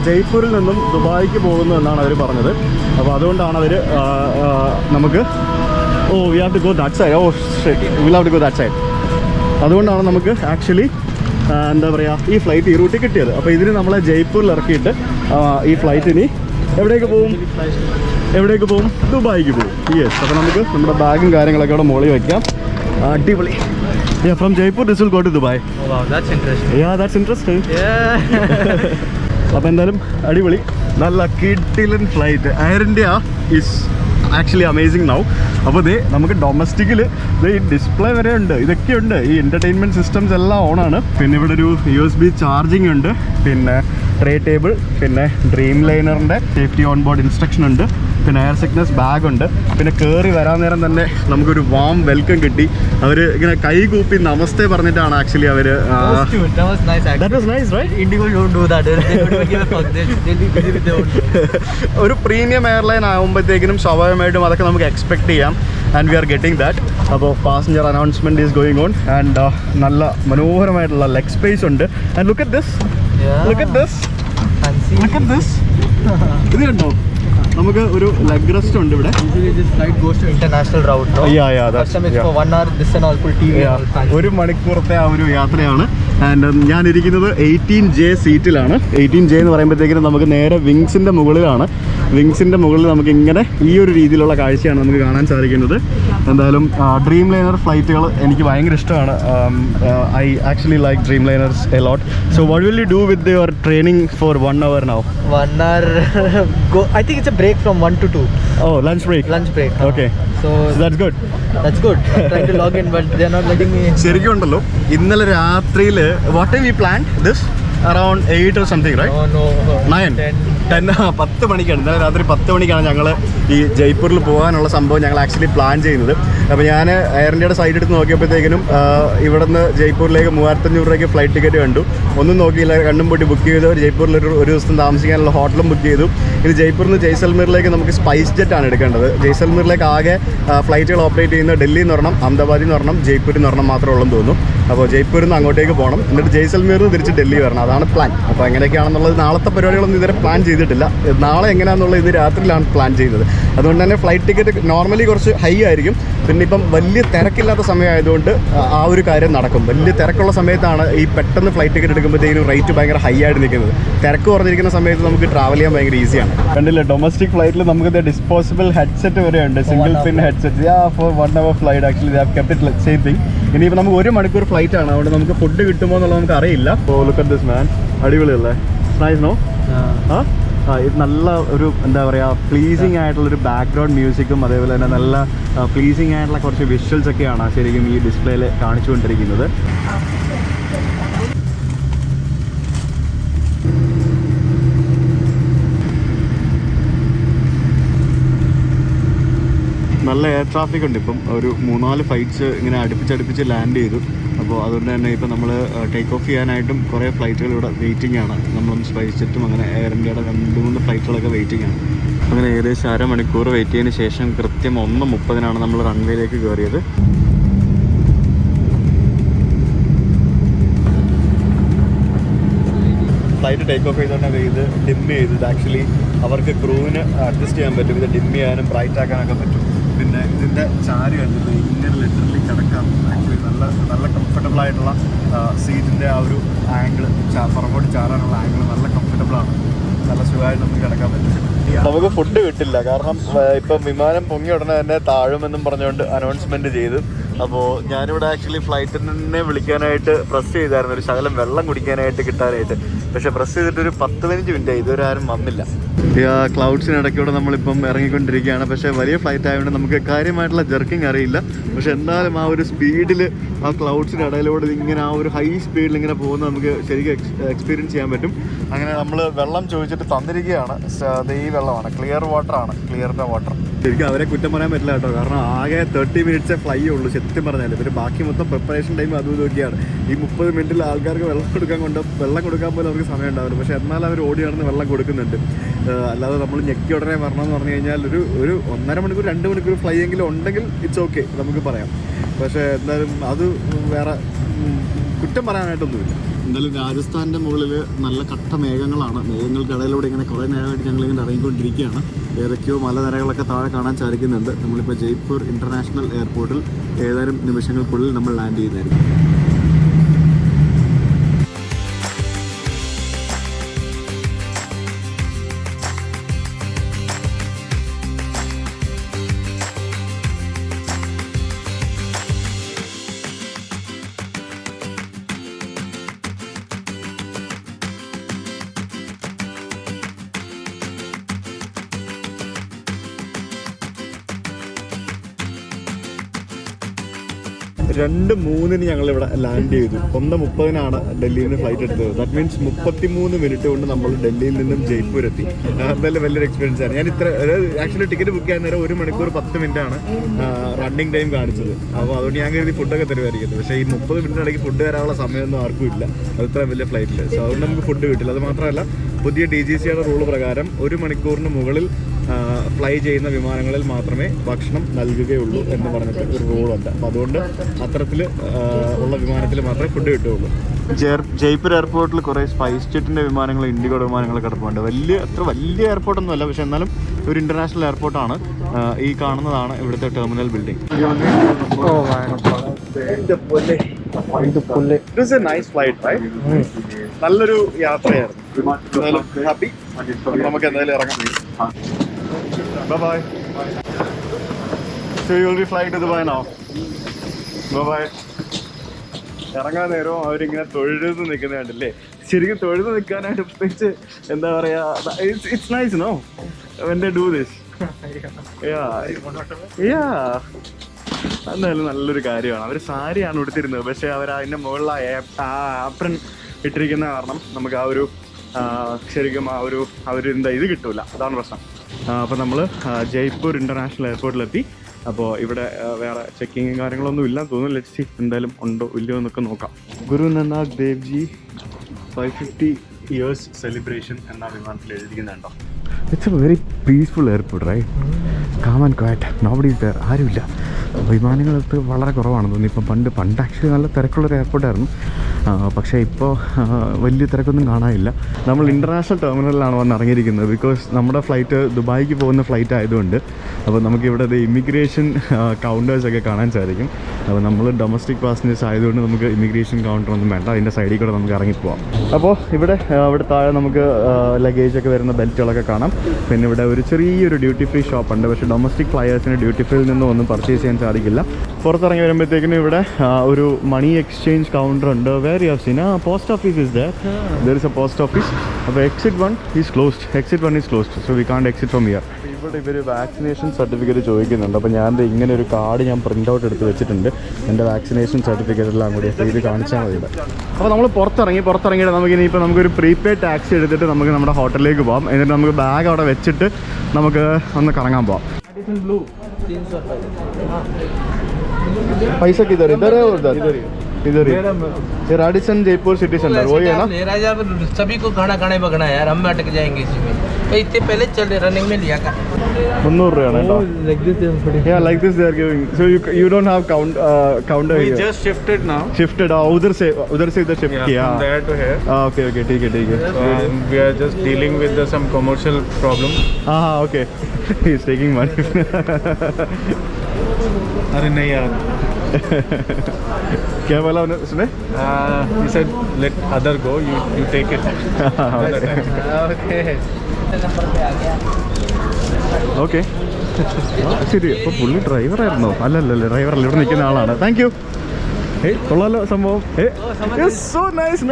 ജയ്പൂരിൽ നിന്നും ദുബായിക്ക് പോകുന്നു എന്നാണ് അവർ പറഞ്ഞത്. അപ്പോൾ അതുകൊണ്ടാണ് അവർ നമുക്ക് Oh, we have to go that side. Oh, shit. We'll have to go that side. അതുകൊണ്ടാണ് നമുക്ക് ആക്ച്വലി എന്താ പറയുക ഈ ഫ്ലൈറ്റ് ഈ റൂട്ടിൽ കിട്ടിയത്. അപ്പോൾ ഇതിന് നമ്മളെ ജയ്പൂരിൽ ഇറക്കിയിട്ട് ഈ ഫ്ലൈറ്റിന് എവിടേക്ക് പോവും? ദുബായിക്ക് പോകും. യെസ്. അപ്പോൾ നമുക്ക് നമ്മുടെ ബാഗും കാര്യങ്ങളൊക്കെ അവിടെ മുകളിൽ വയ്ക്കാം. അടിപൊളി. Yeah, from Jaipur this will go to Dubai. Oh, wow, that's interesting. Yeah, that's interesting. Yeah. അപ്പോൾ എന്തായാലും അടിപൊളി, നല്ല കിഡിലൻ flight. Air India is actually amazing now. അപ്പോൾ ഇത് നമുക്ക് ഡൊമസ്റ്റിക്കിൽ ഈ ഡിസ്പ്ലേ വരെ ഉണ്ട്, ഇതൊക്കെ ഉണ്ട്. ഈ എൻ്റർടൈൻമെൻറ്റ് സിസ്റ്റംസ് എല്ലാം ഓണാണ്. പിന്നെ ഇവിടെ ഒരു USB ചാർജിങ് ഉണ്ട്, പിന്നെ ട്രേ ടേബിൾ, പിന്നെ ഡ്രീം ലൈനറിൻ്റെ സേഫ്റ്റി ഓൺ ബോർഡ് ഇൻസ്ട്രക്ഷൻ ഉണ്ട്, പിന്നെ എയർ സിക്നസ് ബാഗ് ഉണ്ട്. പിന്നെ കയറി വരാൻ നേരം തന്നെ നമുക്കൊരു വാം വെൽക്കം കിട്ടി. അവർ ഇങ്ങനെ കൈ കൂപ്പി നമസ്തേ പറഞ്ഞിട്ടാണ് ആക്ച്വലി അവർ. That was nice actually. That was nice, right? Indigo don't do that. They don't give a fuck. They'll be busy with their own. ഒരു പ്രീമിയം എയർലൈൻ ആകുമ്പോഴത്തേക്കിനും സ്വാഭാവികമായിട്ടും അതൊക്കെ നമുക്ക് എക്സ്പെക്ട് ചെയ്യാം. And we are getting that. അപ്പോൾ passenger announcement is going on. And നല്ല മനോഹരമായിട്ടുള്ള leg space ഉണ്ട്. And look at this, look at this, look at this. ഇത് കണ്ടോ, നമുക്ക് ഒരു ലെഗ് റെസ്റ്റ് ഉണ്ട് ഇവിടെ. Usually this flight goes to international route, no? Yeah, First time it's for 1 hour, this and all full TV. ഒരു മണിക്കൂറത്തെ ആ ഒരു യാത്രയാണ്. And ഞാനിരിക്കുന്നത് 18J സീറ്റിലാണ്. 18J എന്ന് പറയുമ്പോഴത്തേക്കിനും നമുക്ക് നേരെ വിങ്സിൻ്റെ മുകളിലാണ്. വിങ്സിൻ്റെ മുകളിൽ നമുക്ക് ഇങ്ങനെ ഈ ഒരു രീതിയിലുള്ള കാഴ്ചയാണ് നമുക്ക് കാണാൻ സാധിക്കുന്നത്. എന്തായാലും ഡ്രീം ലൈനർ ഫ്ലൈറ്റുകൾ എനിക്ക് ഭയങ്കര ഇഷ്ടമാണ്. I actually like dream liners a lot. So what will you do with your training for 1 hour now? 1 hour go. I think it's a break from 1 to 2. Oh, lunch break. Lunch break. Okay. So that's good. That's good. I'm trying to log in, but they're not letting me in. ശരിക്കും ഉണ്ടല്ലോ, ഇന്നലെ രാത്രിയിൽ what time we planned this? Around 8 or something, right? No. 9, 10, 10 മണിക്കാണ്. ഇന്നലെ രാത്രി 10 മണിക്കാണ് ഞങ്ങൾ ഈ ജയ്പൂരിൽ പോകാനുള്ള സംഭവം ഞങ്ങൾ ആക്ച്വലി പ്ലാൻ ചെയ്യുന്നത്. അപ്പോൾ ഞാൻ എയർ ഇന്ത്യയുടെ സൈറ്റ് എടുത്ത് നോക്കിയപ്പോഴത്തേക്കിനും ഇവിടെ നിന്ന് ജയ്പൂരിലേക്ക് 3500 രൂപയ്ക്ക് ഫ്ലൈറ്റ് ടിക്കറ്റ് കണ്ടു. ഒന്നും നോക്കിയില്ല, കണ്ണും പൊട്ടി ബുക്ക് ചെയ്തു. ജയ്പൂരിൽ ഒരു ദിവസം താമസിക്കാനുള്ള ഹോട്ടലും ബുക്ക് ചെയ്തു. ഇത് ജയ്പൂരിൽ നിന്ന് ജയ്സൽമീറിലേക്ക് നമുക്ക് സ്പൈസ് ജെറ്റാണ് എടുക്കേണ്ടത്. ജയ്സൽമീറിലേക്ക് ആകെ ഫ്ലൈറ്റുകൾ ഓപ്പറേറ്റ് ചെയ്യുന്നത് ഡൽഹിയിൽ നിന്ന് ഒരെണ്ണം, അഹമ്മദാബാദിൽ നിന്ന് ഒരെണ്ണം, ജയ്പൂരിൽ നിന്ന് ഒരെണ്ണം മാത്രമേ ഉള്ളൂ തോന്നുന്നു. അപ്പോൾ ജയ്പൂരിൽ നിന്ന് അങ്ങോട്ടേക്ക് പോകണം, എന്നിട്ട് ജയ്സൽമീറിൽ നിന്ന് തിരിച്ച് ഡൽഹി വരണം. അതാണ് പ്ലാൻ. അപ്പോൾ എങ്ങനെയൊക്കെയാണെന്നുള്ളത് നാളത്തെ പരിപാടികളൊന്നും ഇതുവരെ പ്ലാൻ ചെയ്തിട്ടില്ല. നാളെ എങ്ങനെയാണെന്നുള്ളത് ഇത് രാത്രിയിലാണ് പ്ലാൻ ചെയ്യുന്നത്. അതുകൊണ്ട് തന്നെ ഫ്ലൈറ്റ് ടിക്കറ്റ് നോർമലി കുറച്ച് ഹൈ ആയിരിക്കും. പിന്നെ ഇപ്പം വലിയ തിരക്കില്ലാത്ത സമയമായതുകൊണ്ട് ആ ഒരു കാര്യം നടക്കും. വലിയ തിരക്കുള്ള സമയത്താണ് ഈ പെട്ടെന്ന് ഫ്ലൈറ്റ് ടിക്കറ്റ് എടുക്കുമ്പോഴത്തേക്കും റേറ്റ് ഭയങ്കര ഹൈ ആയിട്ട് നിൽക്കുന്നത്. തിരക്ക് കുറഞ്ഞിരിക്കുന്ന സമയത്ത് നമുക്ക് ട്രാവൽ ചെയ്യാൻ ഭയങ്കര ഈസിയാണ്. കണ്ടില്ല, ഡൊമസ്റ്റിക് ഫ്ലൈറ്റിൽ നമുക്ക് ഡിസ്പോസിബിൾ ഹെഡ്സെറ്റ് വരെ ഉണ്ട്, single pin headset. For 1 hour flight actually they have kept it same thing. ഇനിയിപ്പോൾ നമുക്ക് 1 മണിക്കൂർ ഫ്ലൈറ്റ് ആണ്, അതുകൊണ്ട് നമുക്ക് ഫുഡ് കിട്ടുമോ എന്നുള്ളത് നമുക്ക് അറിയില്ല. Oh look at this man, അടിപൊളിയല്ലേ? Nice no? ഇത് നല്ല ഒരു എന്താ പറയുക, പ്ലീസിങ് ആയിട്ടുള്ളൊരു ബാക്ക്ഗ്രൗണ്ട് മ്യൂസിക്കും അതേപോലെ തന്നെ നല്ല പ്ലീസിങ് ആയിട്ടുള്ള കുറച്ച് വിഷ്വൽസ് ഒക്കെയാണ് ശരിക്കും ഈ ഡിസ്പ്ലേയിൽ കാണിച്ചുകൊണ്ടിരിക്കുന്നത്. നല്ല എയർ ട്രാഫിക് ഉണ്ട്. ഇപ്പം ഒരു 3-4 ഫ്ലൈറ്റ്സ് ഇങ്ങനെ അടുപ്പിച്ച് ലാൻഡ് ചെയ്തു. അപ്പോൾ അതുകൊണ്ട് തന്നെ ഇപ്പം നമ്മൾ ടേക്ക് ഓഫ് ചെയ്യാനായിട്ടും കുറേ ഫ്ലൈറ്റുകൾ ഇവിടെ വെയിറ്റിംഗ് ആണ്. നമ്മളൊന്ന് സ്പൈസ് ജെറ്റും അങ്ങനെ എയർ ഇന്ത്യയുടെ 2-3 ഫ്ലൈറ്റുകളൊക്കെ വെയിറ്റിംഗ് ആണ്. അങ്ങനെ ഏകദേശം 1/2 മണിക്കൂർ വെയിറ്റ് ചെയ്തതിന് ശേഷം കൃത്യം 1:30 നമ്മൾ റൺവേയിലേക്ക് കയറിയത്. ഫ്ലൈറ്റ് ടേക്ക് ഓഫ് ചെയ്തുകൊണ്ട് ഇത് ഡിം ചെയ്ത്, ഇത് ആക്ച്വലി അവർക്ക് ക്രൂവിന് അഡ്ജസ്റ്റ് ചെയ്യാൻ പറ്റും. ഇത് ഡിം ചെയ്യാനും ബ്രൈറ്റ് ആക്കാനൊക്കെ പറ്റും. പിന്നെ ഇതിൻ്റെ ചാര് കണ്ടിട്ട് ഇങ്ങനെ ലിറ്ററലി കിടക്കാം. ആക്ച്വലി നല്ല കംഫർട്ടബിൾ ആയിട്ടുള്ള സീറ്റിൻ്റെ ആ ഒരു ആംഗിൾ, പുറകോട്ട് ചാറാനുള്ള ആംഗിൾ നല്ല കംഫർട്ടബിളാണ്. നല്ല സുഖമായിട്ട് നമുക്ക് കിടക്കാൻ പറ്റും. നമുക്ക് ഫുഡ് കിട്ടില്ല, കാരണം ഇപ്പം വിമാനം പൊങ്ങി ഉടനെ തന്നെ താഴുമെന്നും പറഞ്ഞുകൊണ്ട് അനൗൺസ്മെൻറ്റ് ചെയ്തു. അപ്പോൾ ഞാനിവിടെ ആക്ച്വലി ഫ്ലൈറ്റിനെ വിളിക്കാനായിട്ട് പ്രസ് ചെയ്തായിരുന്നു, ഒരു ശകലം വെള്ളം കുടിക്കാനായിട്ട് കിട്ടാനായിട്ട്. പക്ഷേ പ്രസ് ചെയ്തിട്ട് ഒരു 10-15 മിനിറ്റ് ഇതുവരെ ആരും വന്നില്ല. ക്ലൗഡ്സിനിടയ്ക്കൂടെ നമ്മളിപ്പം ഇറങ്ങിക്കൊണ്ടിരിക്കുകയാണ്. പക്ഷേ വലിയ ഫ്ലൈറ്റ് ആയതുകൊണ്ട് നമുക്ക് കാര്യമായിട്ടുള്ള ജെർക്കിങ് അറിയില്ല. പക്ഷെ എന്നാലും ആ ഒരു സ്പീഡിൽ ആ ക്ലൗഡ്സിനിടയിലൂടെ ഇങ്ങനെ ആ ഒരു ഹൈ സ്പീഡിൽ ഇങ്ങനെ പോകുന്നത് നമുക്ക് ശരിക്കും എക്സ്പീരിയൻസ് ചെയ്യാൻ പറ്റും. അങ്ങനെ നമ്മൾ വെള്ളം ചോദിച്ചിട്ട് തന്നിരിക്കുകയാണ്. ഈ വെള്ളമാണ്, ക്ലിയർ വാട്ടറാണ്, ക്ലിയറിൻ്റെ വാട്ടർ. ശരിക്കും അവരെ കുറ്റം പറയാൻ പറ്റില്ല കേട്ടോ, കാരണം ആകെ 30 മിനിറ്റ്സേ ഫ്ലൈ ഉള്ളൂ സത്യം പറഞ്ഞാൽ. ഇവർ ബാക്കി മൊത്തം പ്രിപ്പറേഷൻ ടൈം അതും ഇതൊക്കെയാണ്. ഈ 30 മിനിറ്റിൽ ആൾക്കാർക്ക് വെള്ളം കൊടുക്കാൻ പോലും അവർക്ക് സമയം ഉണ്ടാവില്ല. പക്ഷേ എന്നാൽ അവർ ഓടി നടന്ന് വെള്ളം കൊടുക്കുന്നുണ്ട്. അല്ലാതെ നമ്മൾ ഞെക്കി ഉടനെ വരണമെന്ന് പറഞ്ഞു കഴിഞ്ഞാൽ ഒരു 1.5 മണിക്കൂർ 2 മണിക്കൂർ ഫ്ലൈ എങ്കിലും ഉണ്ടെങ്കിൽ ഇറ്റ്സ് ഓക്കെ, നമുക്ക് പറയാം. പക്ഷേ എന്തായാലും അത് വേറെ കുറ്റം പറയാനായിട്ടൊന്നുമില്ല. എന്തായാലും രാജസ്ഥാൻ്റെ മുകളിൽ നല്ല കട്ട മേഘങ്ങളാണ്. മേഘങ്ങൾക്കിടയിലൂടെ ഇങ്ങനെ കുറേ നേരമായിട്ട് ഞങ്ങളിങ്ങനെ ഇറങ്ങിക്കൊണ്ടിരിക്കുകയാണ്. ഏതൊക്കെയോ മലനിരകളൊക്കെ താഴെ കാണാൻ സാധിക്കുന്നുണ്ട്. നമ്മളിപ്പോൾ ജയ്പൂർ ഇൻ്റർനാഷണൽ എയർപോർട്ടിൽ ഏതാനും നിമിഷങ്ങൾക്കുള്ളിൽ നമ്മൾ ലാൻഡ് ചെയ്യുന്നതായിരിക്കും. രണ്ട് 3-ന് ഞങ്ങളിവിടെ ലാൻഡ് ചെയ്തു. 1:30-നാണ് ഡൽഹിയിൽ നിന്ന് ഫ്ലൈറ്റ് എടുത്തത്. ദാറ്റ് മീൻസ് 33 മിനിറ്റ് കൊണ്ട് നമ്മൾ ഡൽഹിയിൽ നിന്നും ജയ്പൂർ എത്തി. എന്തായാലും വലിയൊരു എക്സ്പീരിയൻസ് ആണ്. ഞാൻ ആക്ച്വലി ടിക്കറ്റ് ബുക്ക് ചെയ്യാൻ നേരം 1 മണിക്കൂർ 10 മിനിറ്റാണ് റണ്ണിങ് ടൈം കാണിച്ചത്. അപ്പോൾ അതുകൊണ്ട് ഞാൻ കരുതി ഫുഡൊക്കെ തരുമായിരിക്കും. പക്ഷേ ഈ 30 മിനിറ്റിനിടയ്ക്ക് ഫുഡ് തരാനുള്ള സമയമൊന്നും ആർക്കും ഇല്ല. അത് ഇത്ര വലിയ ഫ്ലൈറ്റിൽ. സോ അതുകൊണ്ട് നമുക്ക് ഫുഡ് കിട്ടില്ല. അത് മാത്രമല്ല പുതിയ DGCയുടെ റൂൾ പ്രകാരം 1 മണിക്കൂറിന് മുകളിൽ ഫ്ലൈ ചെയ്യുന്ന വിമാനങ്ങളിൽ മാത്രമേ ഭക്ഷണം നൽകുകയുള്ളൂ എന്ന് പറഞ്ഞിട്ട് ഒരു റൂളുണ്ട്. അപ്പോൾ അതുകൊണ്ട് അത്തരത്തിൽ ഉള്ള വിമാനത്തിൽ മാത്രമേ ഫുഡ് കിട്ടുകയുള്ളൂ. ജയ്പൂർ എയർപോർട്ടിൽ കുറേ സ്പൈസ് ജെറ്റിൻ്റെ വിമാനങ്ങൾ, ഇൻഡിഗോയുടെ വിമാനങ്ങൾ കിടപ്പുണ്ട്. അത്ര വലിയ എയർപോർട്ടൊന്നും അല്ല, പക്ഷെ എന്നാലും ഒരു ഇൻ്റർനാഷണൽ എയർപോർട്ടാണ്. ഈ കാണുന്നതാണ് ഇവിടുത്തെ ടെർമിനൽ ബിൽഡിംഗ്. നല്ലൊരു യാത്രയായിരുന്നു. ഹാപ്പി. നമുക്ക് എന്തായാലും ഇറങ്ങാം. Bye-bye. So you will be flying to Dubai now. Bye-bye. ഇറങ്ങാൻ നേരവും അവരിങ്ങനെ തൊഴുത് നിൽക്കുന്ന കണ്ടില്ലേ? ശരിക്കും തൊഴുത് നിൽക്കാനായിട്ട് പ്രത്യേകിച്ച് എന്താ പറയാ, it's nice no when they do this. എന്തായാലും നല്ലൊരു കാര്യമാണ്. അവർ സാരിയാണ് ഉടുത്തിരുന്നത്, പക്ഷെ അവർ അതിൻ്റെ മുകളിൽ ആപ്രൺ ഇട്ടിരിക്കുന്ന കാരണം നമുക്ക് ആ ഒരു ശരിക്കും ആ ഒരു എന്താ ഇത് കിട്ടൂല. അതാണ് പ്രശ്നം. അപ്പോൾ നമ്മൾ ജയ്പൂർ ഇൻ്റർനാഷണൽ എയർപോർട്ടിലെത്തി. അപ്പോൾ ഇവിടെ വേറെ ചെക്കിങ്ങും കാര്യങ്ങളൊന്നും ഇല്ല തോന്നുന്നു. ലെറ്റ്സ് സീ എന്തായാലും ഉണ്ടോ ഇല്ലയോ എന്നൊക്കെ നോക്കാം. ഗുരു നാനാക്ക് ദേവ് ജി 550 years സെലിബ്രേഷൻ എന്ന വിമാനത്തിൽ എഴുതിക്കുന്നുണ്ടോ. It's a very peaceful airport right. Calm and quiet. Nobody is there. ആരുമില്ല. വിമാനങ്ങളൊക്കെ വളരെ കുറവാണ് തോന്നി. പണ്ട് ആക്ച്വലി നല്ല തിരക്കുള്ളൊരു എയർപോർട്ടായിരുന്നു. പക്ഷേ ഇപ്പോൾ വലിയ തിരക്കൊന്നും കാണാനില്ല. നമ്മൾ ഇൻ്റർനാഷണൽ ടെർമിനലിലാണ് വന്ന് ഇറങ്ങിയിരിക്കുന്നത്. ബിക്കോസ് നമ്മുടെ ഫ്ലൈറ്റ് ദുബായിക്ക് പോകുന്ന ഫ്ലൈറ്റ് ആയതുകൊണ്ട് അപ്പോൾ നമുക്കിവിടെ ഇമിഗ്രേഷൻ കൗണ്ടേഴ്സൊക്കെ കാണാൻ സാധിക്കും. അപ്പോൾ നമ്മൾ ഡൊമസ്റ്റിക് പാസഞ്ചേഴ്സ് ആയതുകൊണ്ട് നമുക്ക് ഇമിഗ്രേഷൻ കൗണ്ടറൊന്നും വേണ്ട. അതിൻ്റെ സൈഡിൽ കൂടെ നമുക്ക് ഇറങ്ങിപ്പോവാം. അപ്പോൾ ഇവിടെ താഴെ നമുക്ക് ലഗേജൊക്കെ വരുന്ന ബെൽറ്റുകളൊക്കെ കാണാം. പിന്നെ ഇവിടെ ഒരു ചെറിയൊരു ഡ്യൂട്ടി ഫ്രീ ഷോപ്പുണ്ട്. പക്ഷേ ഡൊമസ്റ്റിക് ഫ്ലയേഴ്സിന് ഡ്യൂട്ടി ഫ്രീയിൽ നിന്നും ഒന്നും പർച്ചേസ് ചെയ്യാൻ സാധിക്കില്ല. പുറത്തിറങ്ങി വരുമ്പോഴത്തേക്കിനും ഇവിടെ ഒരു മണി എക്സ്ചേഞ്ച് കൗണ്ടർ ഉണ്ട്. Where you have seen post office is there. There is a post office. But exit 1 is closed. Exit 1 is closed, so we can't exit from here. ഇവിടെ ഇവർ വാക്സിനേഷൻ സർട്ടിഫിക്കറ്റ് ചോദിക്കുന്നുണ്ട്. അപ്പോൾ ഞാൻ ഇങ്ങനെ ഒരു card ഞാൻ print out എടുത്ത് വെച്ചിട്ടുണ്ട്. എൻ്റെ വാക്സിനേഷൻ സർട്ടിഫിക്കറ്റ് എല്ലാം കൂടി ഇത് കാണിച്ചാൽ മതി. അപ്പോൾ നമ്മൾ പുറത്തിറങ്ങിയിട്ട് നമുക്കൊരു പ്രീപെയ്ഡ് ടാക്സി എടുത്തിട്ട് നമുക്ക് നമ്മുടെ ഹോട്ടലിലേക്ക് പോകാം. എന്നിട്ട് നമുക്ക് ബാഗ് അവിടെ വെച്ചിട്ട് നമുക്ക് ഒന്ന് കറങ്ങാൻ പോകാം. പൈസ ഇതർ इधर ही राडिसन जयपुर सिटी सेंटर वही है ना. सभी को खाना खाने पकड़ा यार, हम अटक जाएंगे इसमें. इतने पहले चल रनिंग में लिया का 300 रुपया like this they are giving. So you don't have counter we here. We just shifted now. Shifted उधर से इधर शिफ्ट किया. From there to here. Okay ठीक है. We are just dealing with some commercial problem. Okay. He is taking money. अरे नहीं यार. क्या बोला उसने? He said let other go, you take it. Okay. ശരി. അപ്പോൾ പുള്ളി ഡ്രൈവറായിരുന്നോ? അല്ലല്ല ഡ്രൈവറല്ല, ഇവിടെ നിൽക്കുന്ന ആളാണ്. Thank you. കൊള്ളാലോ സംഭവം. സോ നൈസ്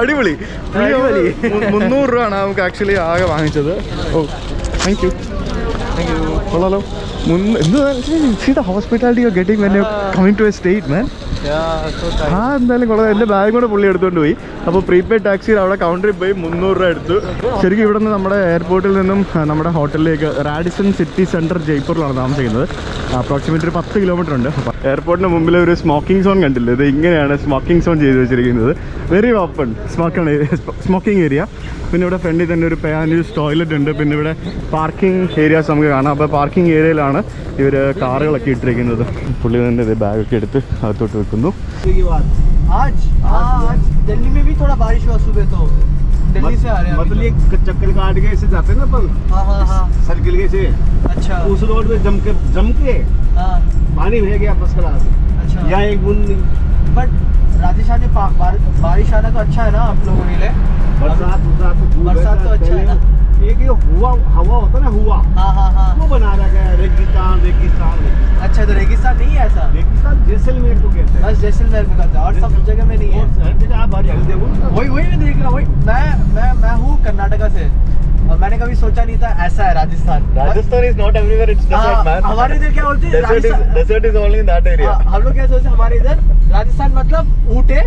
അടിപൊളി. 300 രൂപയാണ് നമുക്ക് ആക്ച്വലി ആകെ വാങ്ങിച്ചത്. ഓ താങ്ക് യു. കൊള്ളാലോ. See the hospitality you're getting when you're coming to a state, man. എന്തായാലും കൊള്ളാം. എൻ്റെ ബാഗ് കൂടെ പുള്ളി എടുത്തുകൊണ്ട് പോയി. അപ്പോൾ പ്രീപെയ്ഡ് ടാക്സിയിൽ അവിടെ കൗണ്ടറിൽ പോയി 300 രൂപ എടുത്തു. ശരിക്കും ഇവിടെ നിന്ന് നമ്മുടെ എയർപോർട്ടിൽ നിന്നും നമ്മുടെ ഹോട്ടലിലേക്ക് റാഡിസൺ സിറ്റി സെൻറ്റർ ജയ്പൂരിലാണ് താമസിക്കുന്നത്. അപ്രോക്സിമേറ്റ് ഒരു 10 കിലോമീറ്റർ ഉണ്ട്. എയർപോർട്ടിന് മുമ്പിൽ ഒരു സ്മോക്കിംഗ് സോൺ കണ്ടില്ലേ? ഇത് ഇങ്ങനെയാണ് സ്മോക്കിംഗ് സോൺ ചെയ്ത് വെച്ചിരിക്കുന്നത്. Very open smoking area. പിന്നെ ഇവിടെ ഫ്രണ്ടിൽ തന്നെ ഒരു യൂസ് ടോയ്ലറ്റ് ഉണ്ട്. പിന്നെ ഇവിടെ പാർക്കിംഗ് ഏരിയാസ് നമുക്ക് കാണാം. അപ്പോൾ പാർക്കിംഗ് ഏരിയയിലാണ് ഇവർ കാറുകളൊക്കെ ഇട്ടിരിക്കുന്നത്. പുള്ളി തന്നെ ഇത് ബാഗൊക്കെ എടുത്ത് അകത്തോട്ട് വെക്കുന്നു. आज थोड़ा बारिश हुआ सुबह तो दिल्ली से आ रहे हैं मतलब ये चक्कर काट के से जाते हैं ना अपन हाँ सर्किल के से अच्छा उस रोड पे जम के हाँ पानी बह गया फर्स्ट क्लास। अच्छा यहाँ एक बूंद नहीं। बट राजस्थान में बारिश आना तो अच्छा है ना आप लोगों के लिए? बरसात तो अच्छा है ना। एक ये हवा होता ना हुआ हाँ वो बना रखा है रेगिस्तान। अच्छा तो रेगिस्तान नहीं है ऐसा? रेगिस्तान जैसलमेर को कहते हैं। बस जैसलमेर में कहते हैं और सब जगह में नहीं है। हर जगह आप हरियाली देखो ना। वही मैं देख रहा हूँ। मैं हूँ कर्नाटका से और मैंने कभी सोचा नहीं था ऐसा है Rajasthan. Rajasthan is not everywhere, it's desert, man. हमारे इधर क्या बोलते हैं? Desert is only in that area. हम लोग क्या सोचते हैं हमारे इधर राजस्थान मतलब ऊँटे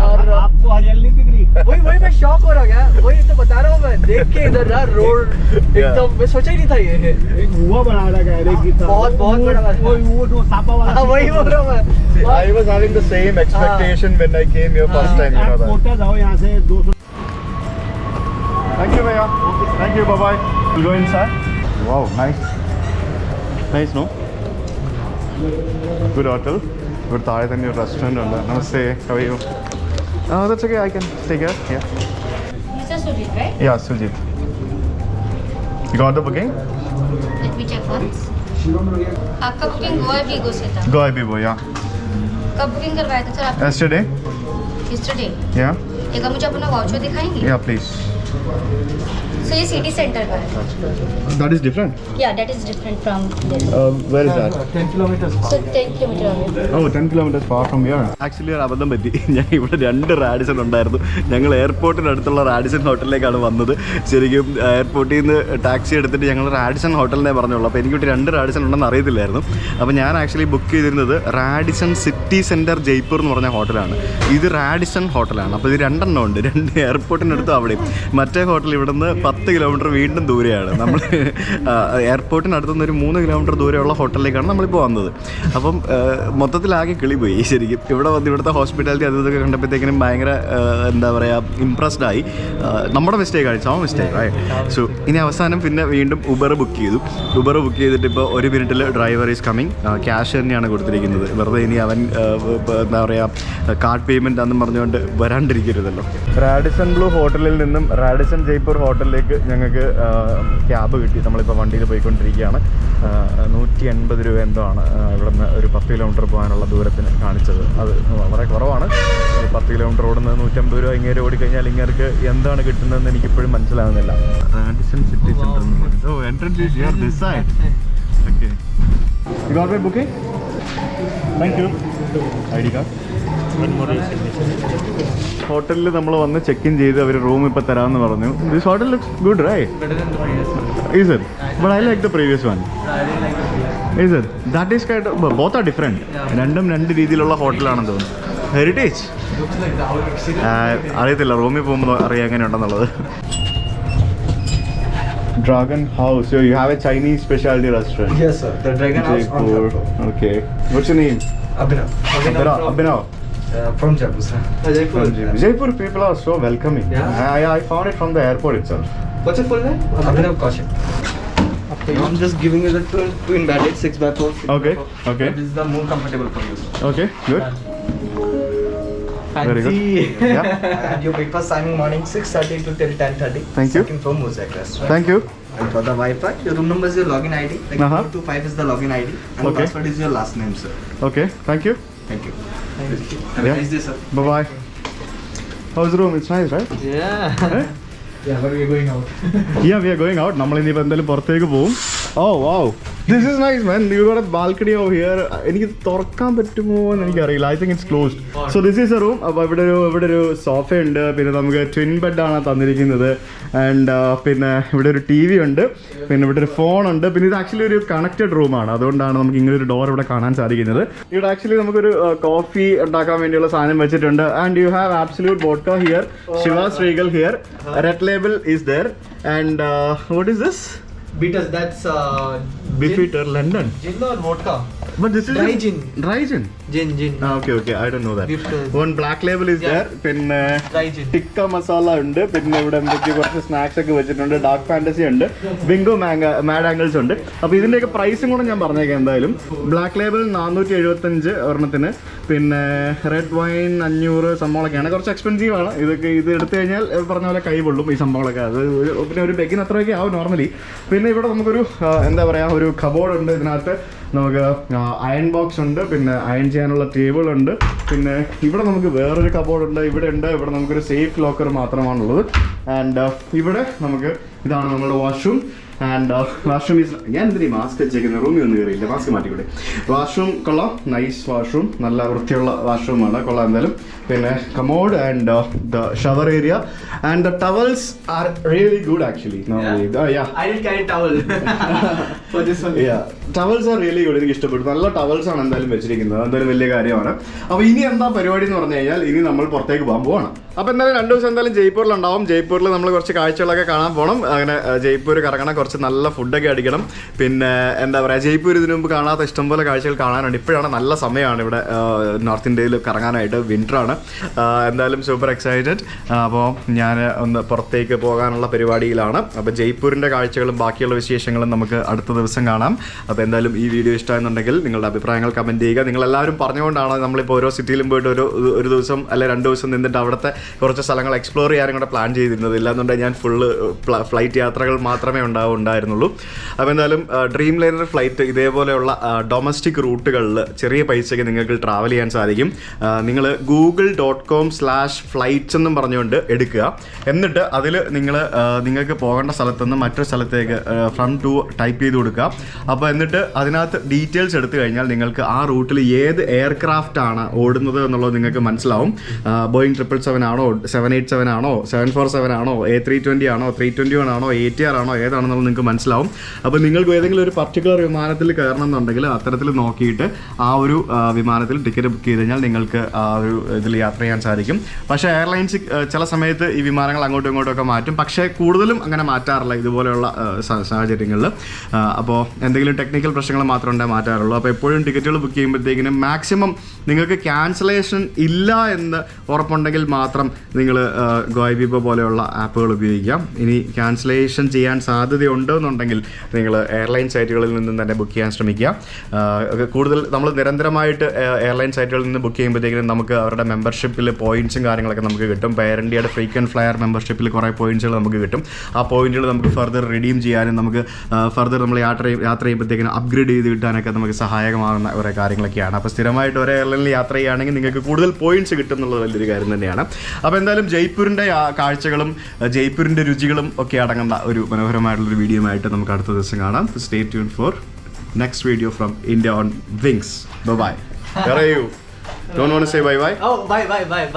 और आपको हरियाली नहीं दिख रही? वही मैं शॉक हो रहा गया। वही तो बता रहा हूँ मैं देख के इधर ना रोड एकदम मैं सोचा ही नहीं था ये एक हुआ बना रखा है रेगिस्तान। बहुत बड़ा वो सापा वाला। वही बोल रहा हूँ मैं। I was having the same expectation when I came here first time, you know that. Kota जाओ यहाँ से 200। Thank you, Bhaiya. Thank you, bye-bye. We'll go inside. Wow, nice. Nice, no? Good hotel. Good താഴെ തന്നെ ഒരു restaurant ഉണ്ട്. Namaste. How are you? That's okay. I can take care. Yeah. Mr. Sujith, right? Yeah, Sujith. You got the booking? Let me check once. आपका booking Goa we go से था। Go ahead, Bibo. Yeah. कब booking करवाया था sir आप? Yesterday? Yesterday। Yeah. एक मुझे अपना वाउचर दिखाएंगे? Yeah, please. So ये सिटी सेंटर का है। That is different. Yeah, that is different from this. Where is that? 10 kilometers. So 10 kilometer away. Oh, 10 kilometers far from here. Actually ഒരു അബദ്ധം പറ്റി. ഞാൻ ഇവിടെ 2 റാഡിസൺ ഉണ്ടായിരുന്നു. ഞങ്ങൾ എയർപോർട്ടിനടുത്തുള്ള റാഡിസൺ ഹോട്ടലിലേക്കാണ് വന്നത്. ശരിക്കും എയർപോർട്ടിൽ നിന്ന് ടാക്സി എടുത്തിട്ട് ഞങ്ങൾ റാഡിസൺ ഹോട്ടലിനെ പറഞ്ഞുള്ളൂ. അപ്പോൾ എനിക്കിവിടെ 2 റാഡിസൺ ഉണ്ടെന്ന് അറിയത്തില്ലായിരുന്നു. അപ്പോൾ ഞാൻ ആക്ച്വലി ബുക്ക് ചെയ്തിരുന്നത് റാഡിസൺ സിറ്റി സെൻറ്റർ ജയ്പൂർ എന്ന് പറഞ്ഞ ഹോട്ടലാണ്. ഇത് റാഡിസൺ ഹോട്ടലാണ്. അപ്പോൾ ഇത് 2 എണ്ണം ഉണ്ട്. 2 എയർപോർട്ടിനടുത്ത് അവിടെയും. മറ്റേ ഹോട്ടൽ ഇവിടെ നിന്ന് 10 കിലോമീറ്റർ വീണ്ടും ദൂരെയാണ്. നമ്മൾ എയർപോർട്ടിനടുത്തുനിന്ന് ഒരു 3 കിലോമീറ്റർ ദൂരെയുള്ള ഹോട്ടലിലേക്കാണ് നമ്മളിപ്പോൾ വന്നത്. അപ്പം മൊത്തത്തിലാകെ കിളി പോയി ശരിക്കും. ഇവിടെ വന്ന് ഇവിടുത്തെ ഹോസ്പിറ്റാലിറ്റി അത് ഇതൊക്കെ കണ്ടപ്പോഴത്തേക്കിനും ഭയങ്കര എന്താ പറയുക ഇംപ്രസ്ഡ് ആയി. നമ്മുടെ മിസ്റ്റേക്ക് ആണ്, സോ മിസ്റ്റേക്ക് ആയി. സോ ഇനി അവസാനം പിന്നെ വീണ്ടും ഉബർ ബുക്ക് ചെയ്തു. ഉബർ ബുക്ക് ചെയ്തിട്ട് ഇപ്പോൾ 1 മിനിറ്റിൽ ഡ്രൈവർ ഈസ് കമ്മിങ്. ക്യാഷ് തന്നെയാണ് കൊടുത്തിരിക്കുന്നത്. വെറുതെ ഇനി അവൻ എന്താ പറയുക കാർഡ് പേയ്മെൻറ്റ് ആണെന്ന് പറഞ്ഞുകൊണ്ട് വരാണ്ടിരിക്കരുതല്ലോ. റാഡിസൺ ബ്ലൂ ഹോട്ടലിൽ നിന്നും റാഡിസൺ ജയ്പൂർ ഹോട്ടലിലേക്ക് ഞങ്ങൾക്ക് ക്യാബ് കിട്ടി. നമ്മളിപ്പോൾ വണ്ടിയിൽ പോയിക്കൊണ്ടിരിക്കുകയാണ്. 180 രൂപ എന്തോ ആണ് ഇവിടുന്ന് ഒരു 10 കിലോമീറ്റർ പോകാനുള്ള ദൂരത്തിന് കാണിച്ചത്. അത് വളരെ കുറവാണ്. 10 കിലോമീറ്റർ ഓടുന്നത് 150 രൂപ. ഇങ്ങനെ ഓടിക്കഴിഞ്ഞാൽ ഇങ്ങനെ എന്താണ് കിട്ടുന്നതെന്ന് എനിക്കിപ്പോഴും മനസ്സിലാകുന്നില്ല. റാഡിസൺ സിറ്റി സെൻറ്റർ എന്ന് പറയുന്നത്. Oh, entrance is here this side. Okay. You got my booking? Thank you. I D card. ഹോട്ടലിൽ നമ്മൾ വന്ന് ചെക്ക് ഇൻ ചെയ്ത് അവർ റൂം ഇപ്പോൾ തരാമെന്ന് പറഞ്ഞു. This hotel looks good right? Is it? But I like the previous one. Is it? That is kind of both are different. രണ്ടും 2 രീതിയിലുള്ള ഹോട്ടലാണെന്ന് തോന്നുന്നു. ഹെറിറ്റേജ് അറിയത്തില്ല. റൂമിൽ പോകുമ്പോൾ അറിയാം എങ്ങനെയുണ്ടെന്നുള്ളത്. Dragon House. So you have a Chinese specialty restaurant? Yes sir. The Dragon House on Jaipur. Okay. What's your name? Abhinav. Abhinav. From Jaipur sir. Jaipur people are so welcoming. Yeah. I found it from the airport itself. What's your full name? Abhinav Kaushik. I'm just giving you the twin bed, 6x4. Okay. Okay. This is the more comfortable for you. Okay. Good. Fancy. Very good. Yeah. And your breakfast timing morning 6:30 to till 10:30. Thank you. Second floor Mosaic restaurant. Thank you. And for the Wi-Fi, your room number is your login ID. Like 425 is the login ID. And Okay. password is your last name, sir. Okay. Thank you. Thank you. Have Yeah. a nice day, sir. Bye bye. How's the room? It's nice, right? Yeah. Eh? Yeah, but we're going out. Yeah, we are going out. നമ്മൾ ഇനിയിപ്പോൾ എന്തായാലും പുറത്തേക്ക് പോകും. Oh wow. This is nice, man. You got a balcony over here. എനിക്ക് തുറക്കാൻ പറ്റുമോ എന്ന് എനിക്കറിയില്ല. I think it's closed. So this is a room. അപ്പോൾ ഇവിടെ ഒരു സോഫ ഉണ്ട്. പിന്നെ നമുക്ക് ട്വിൻ ബെഡാണ് തന്നിരിക്കുന്നത്. ആൻഡ് പിന്നെ ഇവിടെ ഒരു TV ഉണ്ട്. പിന്നെ ഇവിടെ ഒരു ഫോൺ ഉണ്ട്. പിന്നെ ഇത് ആക്ച്വലി ഒരു കണക്റ്റഡ് റൂമാണ്. അതുകൊണ്ടാണ് നമുക്ക് ഇങ്ങനെ ഒരു ഡോർ ഇവിടെ കാണാൻ സാധിക്കുന്നത്. ഇവിടെ ആക്ച്വലി നമുക്കൊരു കോഫി ഉണ്ടാക്കാൻ വേണ്ടിയുള്ള സാധനം വെച്ചിട്ടുണ്ട്. And you have absolute vodka here. Shiva's Regal here. Red Label is there. And what is this? Beaters, that's Beefeater, London. Gin or vodka? But this is Dry gin. Dry gin. Gin. Okay. I don't know that. Beef. One black label is Yeah. there. പിന്നെ Dry gin. Tikka masala ഉണ്ട്. പിന്നെ ഇവിടെ എന്തൊക്കെയോ കുറച്ച് snacks ഒക്കെ വെച്ചിട്ടുണ്ട്. Dark fantasy ഉണ്ട്. Bingo mad angles ഉണ്ട്. അപ്പോൾ ഇതിന്റെയൊക്കെ പ്രൈസും കൂടെ ഞാൻ പറഞ്ഞേക്കാം എന്തായാലും. ബ്ലാക്ക് ലേബൽ 475 ഒരെണ്ണത്തിന്. പിന്നെ റെഡ് വൈൻ 500 സംഭവങ്ങളൊക്കെയാണ്. കുറച്ച് എക്സ്പെൻസീവ് ആണ്. ഇത് എടുത്തു കഴിഞ്ഞാൽ പറഞ്ഞ പോലെ കൈ പൊള്ളും ഈ സംഭവങ്ങളൊക്കെ. അത് പിന്നെ ഒരു ബെഗിന് അത്രയൊക്കെ ആവും നോർമലി. പിന്നെ ഇവിടെ നമുക്കൊരു എന്താ പറയുക ഒരു കബോർഡ് ഉണ്ട്. ഇതിനകത്ത് നമുക്ക് അയൺ ബോക്സ് ഉണ്ട്. പിന്നെ അയൺ ചെയ്യാനുള്ള ടേബിൾ ഉണ്ട്. പിന്നെ ഇവിടെ നമുക്ക് വേറൊരു കബോർഡ് ഉണ്ട്. ഇവിടെ നമുക്കൊരു സേഫ് ലോക്കർ മാത്രമാണുള്ളത്. ആൻഡ് ഇവിടെ നമുക്ക് ഇതാണ് നമ്മുടെ വാഷ്റൂം. ആൻഡ് വാഷ്റൂം ഈസ് ഞാൻ എന്തിനാ മാസ്ക് വെച്ചേക്കുന്നത്? റൂമിൽ ഒന്നും കയറിയില്ല, മാസ്ക് മാറ്റിക്കൂടെ. വാഷ്റൂം കൊള്ളാം, നൈസ് വാഷ്റൂം, നല്ല വൃത്തിയുള്ള വാഷ്റൂമാണ്, കൊള്ളാം എന്തായാലും. പിന്നെ commode and the shower area and the towels are really good actually. I didn't carry towel for this one. Towels are really good. എനിക്ക് ഇഷ്ടപ്പെട്ടു. നല്ല ടവൽസ് ആണ് എന്തായാലും വെച്ചിരിക്കുന്നത്. എന്തായാലും വലിയ കാര്യമാണ്. അപ്പോൾ ഇനി എന്താ പരിപാടി എന്ന് പറഞ്ഞു കഴിഞ്ഞാൽ ഇനി നമ്മൾ പുറത്തേക്ക് പോകാൻ പോവാണ്. അപ്പോൾ എന്തായാലും 2 ദിവസം എന്തായാലും ജയ്പൂരിലുണ്ടാവും. ജയ്പൂരിൽ നമ്മൾ കുറച്ച് കാഴ്ചകളൊക്കെ കാണാൻ പോകണം. അങ്ങനെ ജയ്പൂർ കറങ്ങണം, കുറച്ച് നല്ല ഫുഡൊക്കെ അടിക്കണം. പിന്നെ എന്താ പറയുക, ജയ്പൂർ ഇതിനു മുമ്പ് കാണാത്ത ഇഷ്ടംപോലെ കാഴ്ചകൾ കാണാനുണ്ട്. ഇപ്പോഴാണ് നല്ല സമയമാണ് ഇവിടെ നോർത്ത് ഇന്ത്യയിൽ കറങ്ങാനായിട്ട്. വിൻ്ററാണ്. എന്തായാലും സൂപ്പർ എക്സൈറ്റഡ്. അപ്പോൾ ഞാൻ ഒന്ന് പുറത്തേക്ക് പോകാനുള്ള പരിപാടിയിലാണ്. അപ്പോൾ ജയ്പൂരിൻ്റെ കാഴ്ചകളും ബാക്കിയുള്ള വിശേഷങ്ങളും നമുക്ക് അടുത്ത ദിവസം കാണാം. അപ്പോൾ എന്തായാലും ഈ വീഡിയോ ഇഷ്ടമായെന്നുണ്ടെങ്കിൽ നിങ്ങളുടെ അഭിപ്രായങ്ങൾ കമൻറ്റ് ചെയ്യുക. നിങ്ങളെല്ലാവരും പറഞ്ഞുകൊണ്ടാണ് നമ്മളിപ്പോൾ ഓരോ സിറ്റിയിലും പോയിട്ട് ഒരു ദിവസം അല്ലെ 2 ദിവസം നിന്നിട്ട് അവിടുത്തെ കുറച്ച് സ്ഥലങ്ങൾ എക്സ്പ്ലോർ ചെയ്യാനും കൂടെ പ്ലാൻ ചെയ്തിരുന്നത്. ഇല്ലാന്നുണ്ടെങ്കിൽ ഞാൻ ഫുള്ള് ഫ്ലൈറ്റ് യാത്രകൾ മാത്രമേ ഉണ്ടായിരുന്നുള്ളൂ. അപ്പോൾ എന്തായാലും ഡ്രീം ലൈനർ ഫ്ലൈറ്റ് ഇതേപോലെയുള്ള ഡൊമസ്റ്റിക് റൂട്ടുകളിൽ ചെറിയ പൈസയ്ക്ക് നിങ്ങൾക്ക് ട്രാവൽ ചെയ്യാൻ സാധിക്കും. നിങ്ങൾ google.com/flights എന്നും പറഞ്ഞുകൊണ്ട് എടുക്കുക. എന്നിട്ട് അതിൽ നിങ്ങൾക്ക് പോകേണ്ട സ്ഥലത്തുനിന്ന് മറ്റൊരു സ്ഥലത്തേക്ക് ഫ്രം ടു ടൈപ്പ് ചെയ്ത് കൊടുക്കുക. അപ്പോൾ എന്നിട്ട് അതിനകത്ത് ഡീറ്റെയിൽസ് എടുത്തു കഴിഞ്ഞാൽ നിങ്ങൾക്ക് ആ റൂട്ടിൽ ഏത് എയർക്രാഫ്റ്റ് ആണ് ഓടുന്നത് എന്നുള്ളത് നിങ്ങൾക്ക് മനസ്സിലാവും. ബോയിങ് 777 ആണോ, 787 ആണോ, 747 ആണോ, A320 ആണോ, 321 ആണോ, ATR ആണോ, ഏതാണെന്നുള്ളത് നിങ്ങൾക്ക് മനസ്സിലാവും. അപ്പോൾ നിങ്ങൾക്ക് ഏതെങ്കിലും ഒരു പർട്ടിക്കുലർ വിമാനത്തിൽ കയറണം എന്നുണ്ടെങ്കിൽ അത്തരത്തിൽ നോക്കിയിട്ട് ആ ഒരു വിമാനത്തിൽ ടിക്കറ്റ് ബുക്ക് ചെയ്ത് കഴിഞ്ഞാൽ നിങ്ങൾക്ക് ആ ഒരു ഇതിൽ യാത്ര ചെയ്യാൻ സാധിക്കും. പക്ഷേ എയർലൈൻസ് ചില സമയത്ത് ഈ വിമാനങ്ങൾ അങ്ങോട്ടും ഇങ്ങോട്ടും മാറ്റും. പക്ഷേ കൂടുതലും അങ്ങനെ മാറ്റാറില്ല ഇതുപോലെയുള്ള സാഹചര്യങ്ങളിൽ. അപ്പോൾ എന്തെങ്കിലും ടെക്നിക്കൽ പ്രശ്നങ്ങൾ മാത്രമേ മാറ്റാറുള്ളൂ. അപ്പോൾ എപ്പോഴും ടിക്കറ്റുകൾ ബുക്ക് ചെയ്യുമ്പോഴത്തേക്കിനും മാക്സിമം നിങ്ങൾക്ക് ക്യാൻസലേഷൻ ഇല്ല എന്ന് ഉറപ്പുണ്ടെങ്കിൽ മാത്രം നിങ്ങൾ ഗോയിബിബോ പോലെയുള്ള ആപ്പുകൾ ഉപയോഗിക്കാം. ഇനി ക്യാൻസലേഷൻ ചെയ്യാൻ സാധ്യതയുണ്ടോ എന്നുണ്ടെങ്കിൽ നിങ്ങൾ എയർലൈൻ സൈറ്റുകളിൽ നിന്നും തന്നെ ബുക്ക് ചെയ്യാൻ ശ്രമിക്കുക. കൂടുതൽ നമ്മൾ നിരന്തരമായിട്ട് എയർലൈൻ സൈറ്റുകളിൽ നിന്ന് ബുക്ക് ചെയ്യുമ്പോഴത്തേക്കിനും നമുക്ക് അവരുടെ മെമ്പർഷിപ്പിൽ പോയിൻറ്റ്സും കാര്യങ്ങളൊക്കെ നമുക്ക് കിട്ടും. എയർ ഇന്ത്യയുടെ ഫ്രീക്വൻറ്റ് ഫ്ലയർ മെമ്പർഷിപ്പിൽ കുറേ പോയിൻറ്റ്സുകൾ നമുക്ക് കിട്ടും. ആ പോയിൻറ്റുകൾ നമുക്ക് ഫർദർ റിഡീം ചെയ്യാനും നമുക്ക് ഫർദർ നമ്മൾ യാത്ര ചെയ്യുമ്പോഴത്തേക്കിനും അപ്ഗ്രേഡ് ചെയ്ത് കിട്ടാനൊക്കെ നമുക്ക് സഹായകമാകുന്ന കുറേ കാര്യങ്ങളൊക്കെയാണ്. അപ്പോൾ സ്ഥിരമായിട്ട് ഒരു എയർലൈനിൽ യാത്ര ചെയ്യുകയാണെങ്കിൽ നിങ്ങൾക്ക് കൂടുതൽ പോയിൻറ്റ്സ് കിട്ടും എന്നുള്ളത് വലിയൊരു കാര്യം തന്നെയാണ്. അപ്പോൾ എന്തായാലും ജയ്പൂരിൻ്റെ കാഴ്ചകളും ജയ്പൂരിൻ്റെ രുചികളും ഒക്കെ അടങ്ങുന്ന ഒരു മനോഹരമായിട്ടുള്ളൊരു വീഡിയോ ആയിട്ട് നമുക്ക് അടുത്ത ദിവസം കാണാം. Stay tune for next video from India on wings. Bye. Where are you? Don't want to say bye. Oh, bye. Bye.